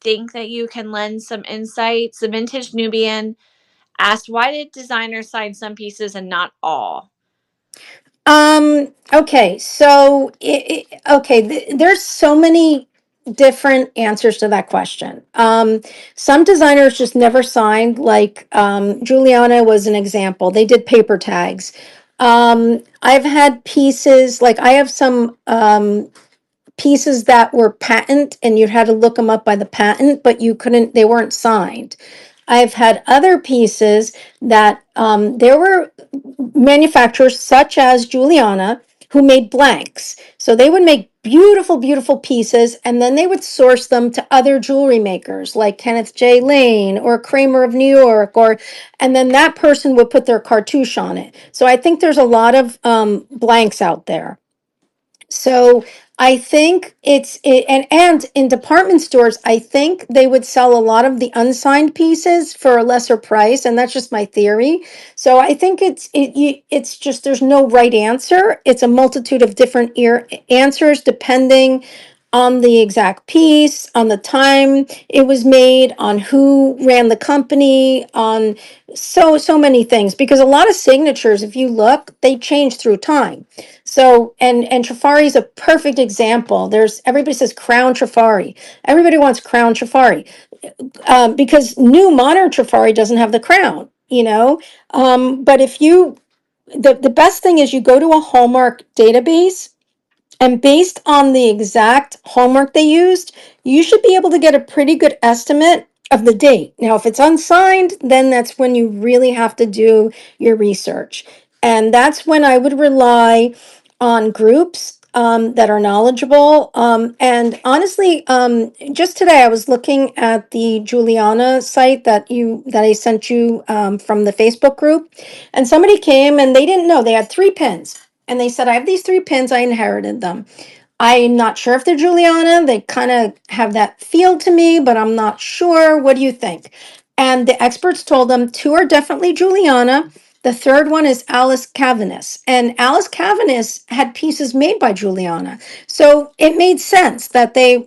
think that you can lend some insights, the Vintage Nubian asked, why did designers sign some pieces and not all? Okay, so there's so many different answers to that question. Some designers just never signed, like Juliana was an example. They did paper tags. I've had pieces, like I have some pieces that were patent and you had to look them up by the patent, but you couldn't, they weren't signed. I've had other pieces that there were manufacturers such as Juliana who made blanks. So they would make beautiful, beautiful pieces, and then they would source them to other jewelry makers like Kenneth J. Lane or Kramer of New York, and then that person would put their cartouche on it. So I think there's a lot of blanks out there. So I think and in department stores, I think they would sell a lot of the unsigned pieces for a lesser price, and that's just my theory. So I think it's just there's no right answer. It's a multitude of different answers depending on the exact piece, on the time it was made, on who ran the company, on so many things. Because a lot of signatures, if you look, they change through time. So and Trafari is a perfect example. There's everybody says Crown Trafari. Everybody wants Crown Trafari because new modern Trafari doesn't have the crown. But if you the best thing is you go to a Hallmark database, and based on the exact hallmark they used, you should be able to get a pretty good estimate of the date. Now, if it's unsigned, then that's when you really have to do your research. And that's when I would rely on groups that are knowledgeable. And honestly, just today I was looking at the Juliana site that I sent you from the Facebook group, and somebody came and they didn't know they had 3 pins, and they said, "I have these 3 pins. I inherited them. I'm not sure if they're Juliana. They kind of have that feel to me, but I'm not sure. What do you think?" And the experts told them 2 are definitely Juliana. The third one is Alice Cavanis. And Alice Cavanis had pieces made by Juliana. So it made sense that they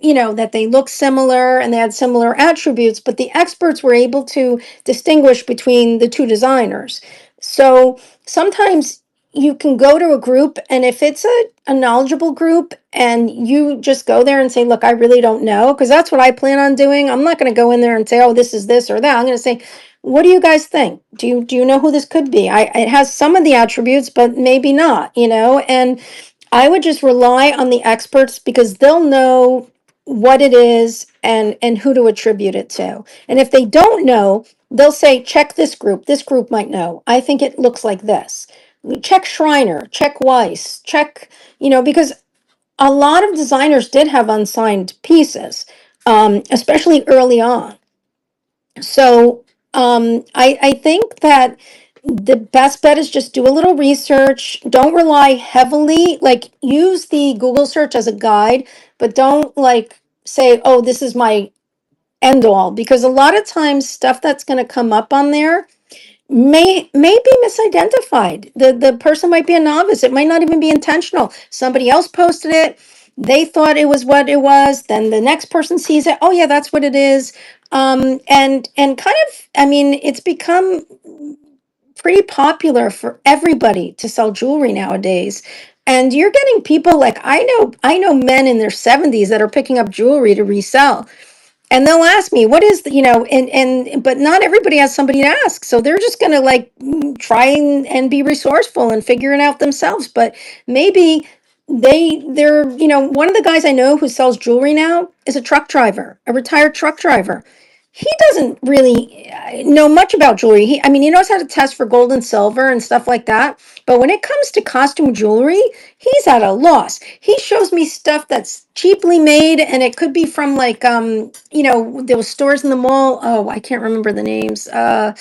look similar and they had similar attributes, but the experts were able to distinguish between the 2 designers. So sometimes you can go to a group, and if it's a knowledgeable group and you just go there and say, "Look, I really don't know," because that's what I plan on doing. I'm not going to go in there and say, "Oh, this is this or that." I'm going to say, "What do you guys think? Do you know who this could be? It has some of the attributes, but maybe not. And I would just rely on the experts because they'll know what it is and who to attribute it to. And if they don't know, they'll say, "Check this group. This group might know. I think it looks like this." Check Schreiner, check Weiss, because a lot of designers did have unsigned pieces, especially early on. So I think that the best bet is just do a little research. Don't rely heavily, like use the Google search as a guide, but don't like say, "Oh, this is my end all," because a lot of times stuff that's going to come up on there may be misidentified. The person might be a novice. It might not even be intentional. Somebody else posted it. They thought it was what it was. Then the next person sees it. "Oh yeah, that's what it is." And kind of, I mean, it's become pretty popular for everybody to sell jewelry nowadays. And you're getting people like I know men in their 70s that are picking up jewelry to resell, and they'll ask me, "What is and but not everybody has somebody to ask, so they're just gonna like try and be resourceful and figure it out themselves. But maybe they're one of the guys I know who sells jewelry now is a truck driver, a retired truck driver. He doesn't really know much about jewelry. I mean, he knows how to test for gold and silver and stuff like that, but when it comes to costume jewelry, he's at a loss. He shows me stuff that's cheaply made, and it could be from like those stores in the mall. Oh, I can't remember the names. I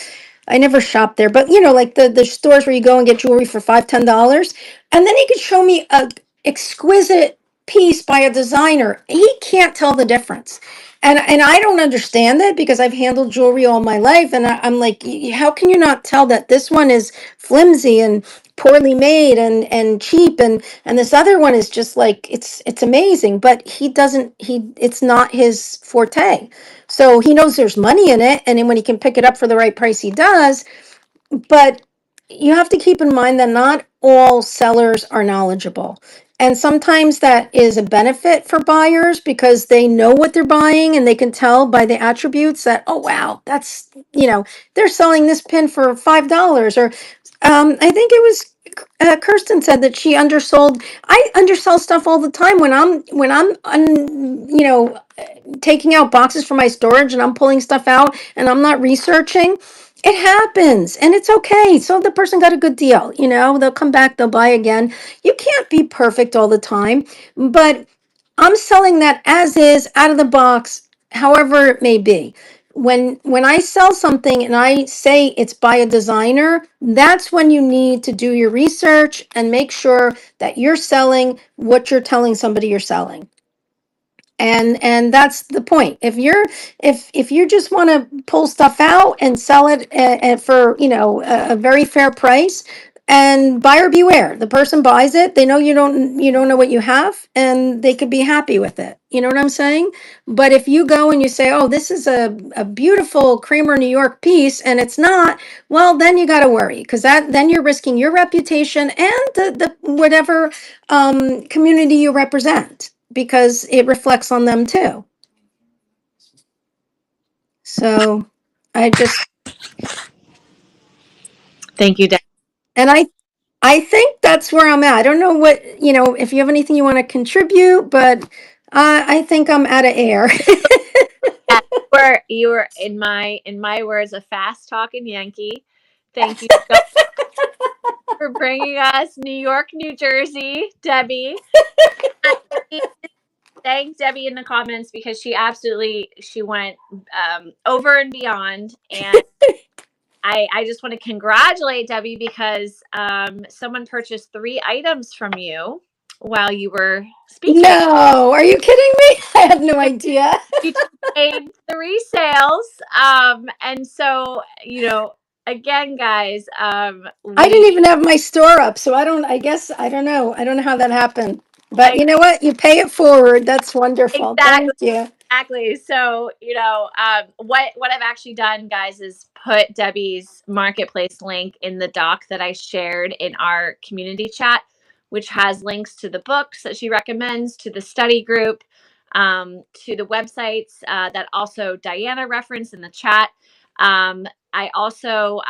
never shopped there, but like the stores where you go and get jewelry for $5-10. And then he could show me a exquisite piece by a designer. He can't tell the difference. And I don't understand it because I've handled jewelry all my life, and I'm like, how can you not tell that this one is flimsy and poorly made and cheap, and this other one is just like it's amazing, but it's not his forte. So he knows there's money in it, and then when he can pick it up for the right price, he does. But you have to keep in mind that not all sellers are knowledgeable. And sometimes that is a benefit for buyers because they know what they're buying and they can tell by the attributes that, "Oh, wow, they're selling this pin for $5." Or I think it was Kirsten said that she undersold. I undersell stuff all the time when I'm taking out boxes from my storage and I'm pulling stuff out and I'm not researching. It happens and it's okay. So the person got a good deal, they'll come back, they'll buy again. You can't be perfect all the time, but I'm selling that as is, out of the box, however it may be. When I sell something and I say it's by a designer, that's when you need to do your research and make sure that you're selling what you're telling somebody you're selling. And that's the point. If you just want to pull stuff out and sell it for a very fair price, and buyer beware, the person buys it, they know you don't know what you have, and they could be happy with it. You know what I'm saying? But if you go and you say, "Oh, this is a beautiful Kramer New York piece," and it's not, well, then you got to worry, because then you're risking your reputation and the whatever community you represent, because it reflects on them too. So I just, Thank you, Deb. and I think that's where I'm at. I don't know if you have anything you want to contribute, but I think I'm out of air. You were in my words, a fast talking Yankee. Thank you so for bringing us New York, New Jersey, Debbie. Thank Debbie in the comments because she went over and beyond. And I just want to congratulate Debbie because someone purchased 3 items from you while you were speaking. No, are you kidding me? I had no idea. You made 3 sales. And so, again, guys, I didn't even have my store up, so I guess, I don't know. I don't know how that happened. But you know what? You pay it forward. That's wonderful. exactly. Thank you. Exactly. So, what I've actually done, guys, is put Debbie's marketplace link in the doc that I shared in our community chat, which has links to the books that she recommends, to the study group, to the websites that also Diana referenced in the chat. I also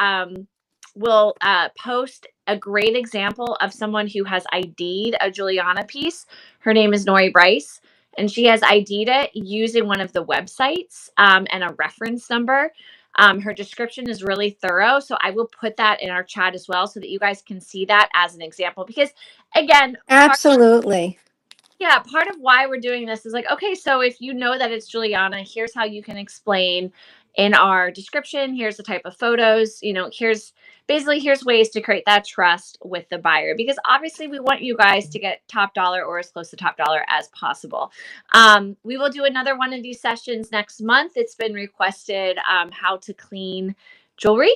will post a great example of someone who has ID'd a Juliana piece. Her name is Nori Bryce, and she has ID'd it using one of the websites and a reference number. Her description is really thorough, so I will put that in our chat as well so that you guys can see that as an example. Because again, Absolutely. part of why we're doing this is like, okay, so if you know that it's Juliana, here's how you can explain in our description. Here's the type of photos, here's ways to create that trust with the buyer, because obviously we want you guys to get top dollar or as close to top dollar as possible. We will do another one of these sessions next month. It's been requested, how to clean jewelry.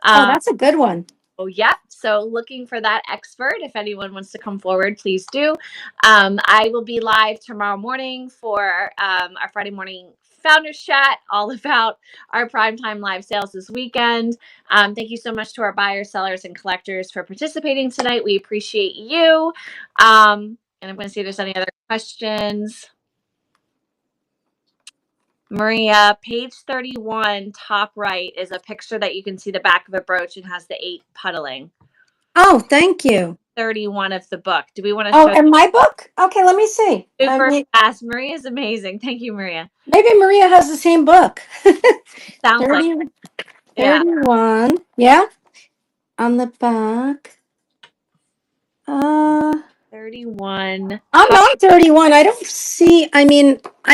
Oh, that's a good one. Oh, yeah. So looking for that expert. If anyone wants to come forward, please do. I will be live tomorrow morning for our Friday morning founders chat, all about our primetime live sales this weekend. Thank you so much to our buyers, sellers, and collectors for participating tonight. We appreciate you. And I'm going to see if there's any other questions. Maria, page 31, top right, is a picture that you can see the back of a brooch and has the 8 puddling. Oh, thank you. 31 of the book. Do we want to Oh, show and my book? Okay, let me see. super fast? Maria is amazing. Thank you, Maria. Maybe Maria has the same book. Sounds 30, like 31. Yeah. On the back. 31. I'm on 31. I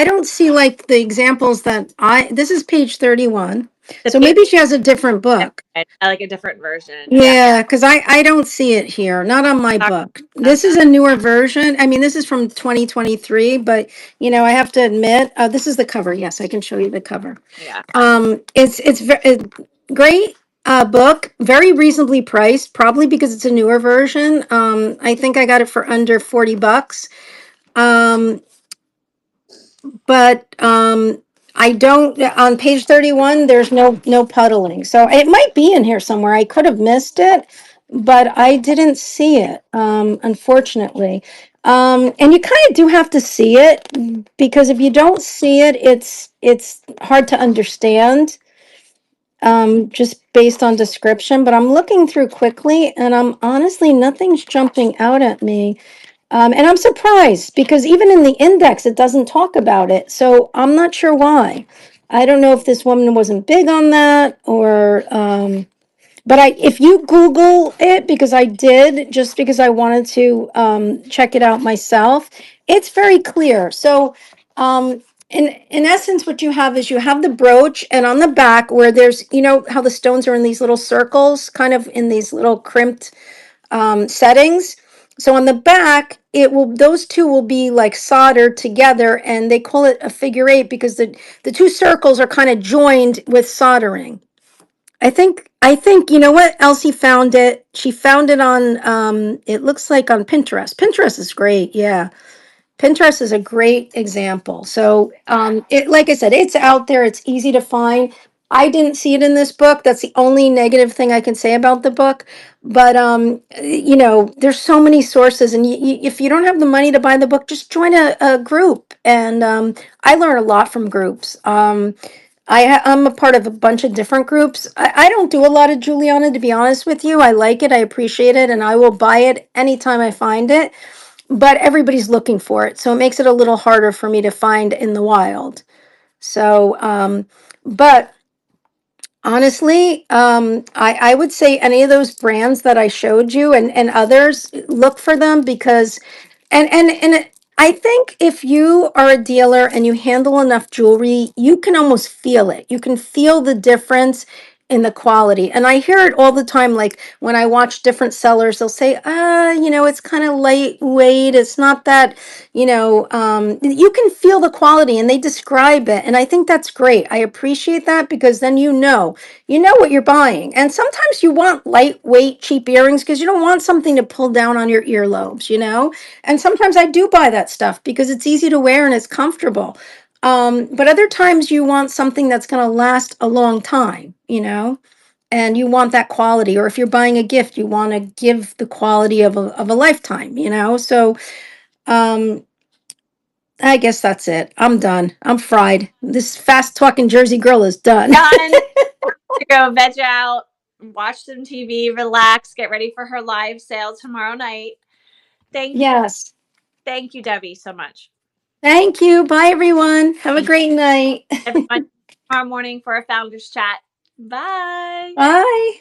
don't see like the examples this is page 31. So maybe she has a different book. I like a different version. Yeah, because I don't see it here, not on my book. This is a newer version. I mean, this is from 2023, but I have to admit, this is the cover. Yes, I can show you the cover. Yeah. It's a great book, very reasonably priced, probably because it's a newer version. I think I got it for under $40. But I don't, on page 31, there's no puddling. So it might be in here somewhere. I could have missed it, but I didn't see it, unfortunately. And you kind of do have to see it, because if you don't see it, it's hard to understand, just based on description. But I'm looking through quickly, and I'm honestly, nothing's jumping out at me. And I'm surprised, because even in the index, it doesn't talk about it. So I'm not sure why. I don't know if this woman wasn't big on that, or, but if you Google it, because I did, just because I wanted to check it out myself, it's very clear. So, in essence, what you have is you have the brooch, and on the back where there's, how the stones are in these little circles, kind of in these little crimped settings. So on the back, those two will be like soldered together, and they call it a figure 8 because the two circles are kind of joined with soldering. I think you know what? Elsie found it. She found it on it looks like on Pinterest. Pinterest is great. Yeah. Pinterest is a great example. So, like I said, it's out there. It's easy to find. I didn't see it in this book. That's the only negative thing I can say about the book. But, there's so many sources, and if you don't have the money to buy the book, just join a group. And I learn a lot from groups. I'm a part of a bunch of different groups. I don't do a lot of Juliana, to be honest with you. I like it. I appreciate it, and I will buy it anytime I find it, but everybody's looking for it, so it makes it a little harder for me to find in the wild. So but Honestly, I would say any of those brands that I showed you and others, look for them because, I think if you are a dealer and you handle enough jewelry, you can almost feel it. You can feel the difference in the quality. And I hear it all the time, like when I watch different sellers, they'll say, it's kind of lightweight. It's not that, you can feel the quality and they describe it. And I think that's great. I appreciate that because then you know what you're buying. And sometimes you want lightweight, cheap earrings because you don't want something to pull down on your earlobes. And sometimes I do buy that stuff because it's easy to wear and it's comfortable. But other times you want something that's going to last a long time. And you want that quality. Or if you're buying a gift, you want to give the quality of a lifetime. So um, I guess that's it. I'm done. I'm fried. This fast talking Jersey girl is done. Done. To go veg out, watch some TV, relax, get ready for her live sale tomorrow night. Thank Yes. thank you, Debbie, so much. Thank you. Bye, everyone. Have a great night. Everyone tomorrow morning for a founders chat. Bye. Bye.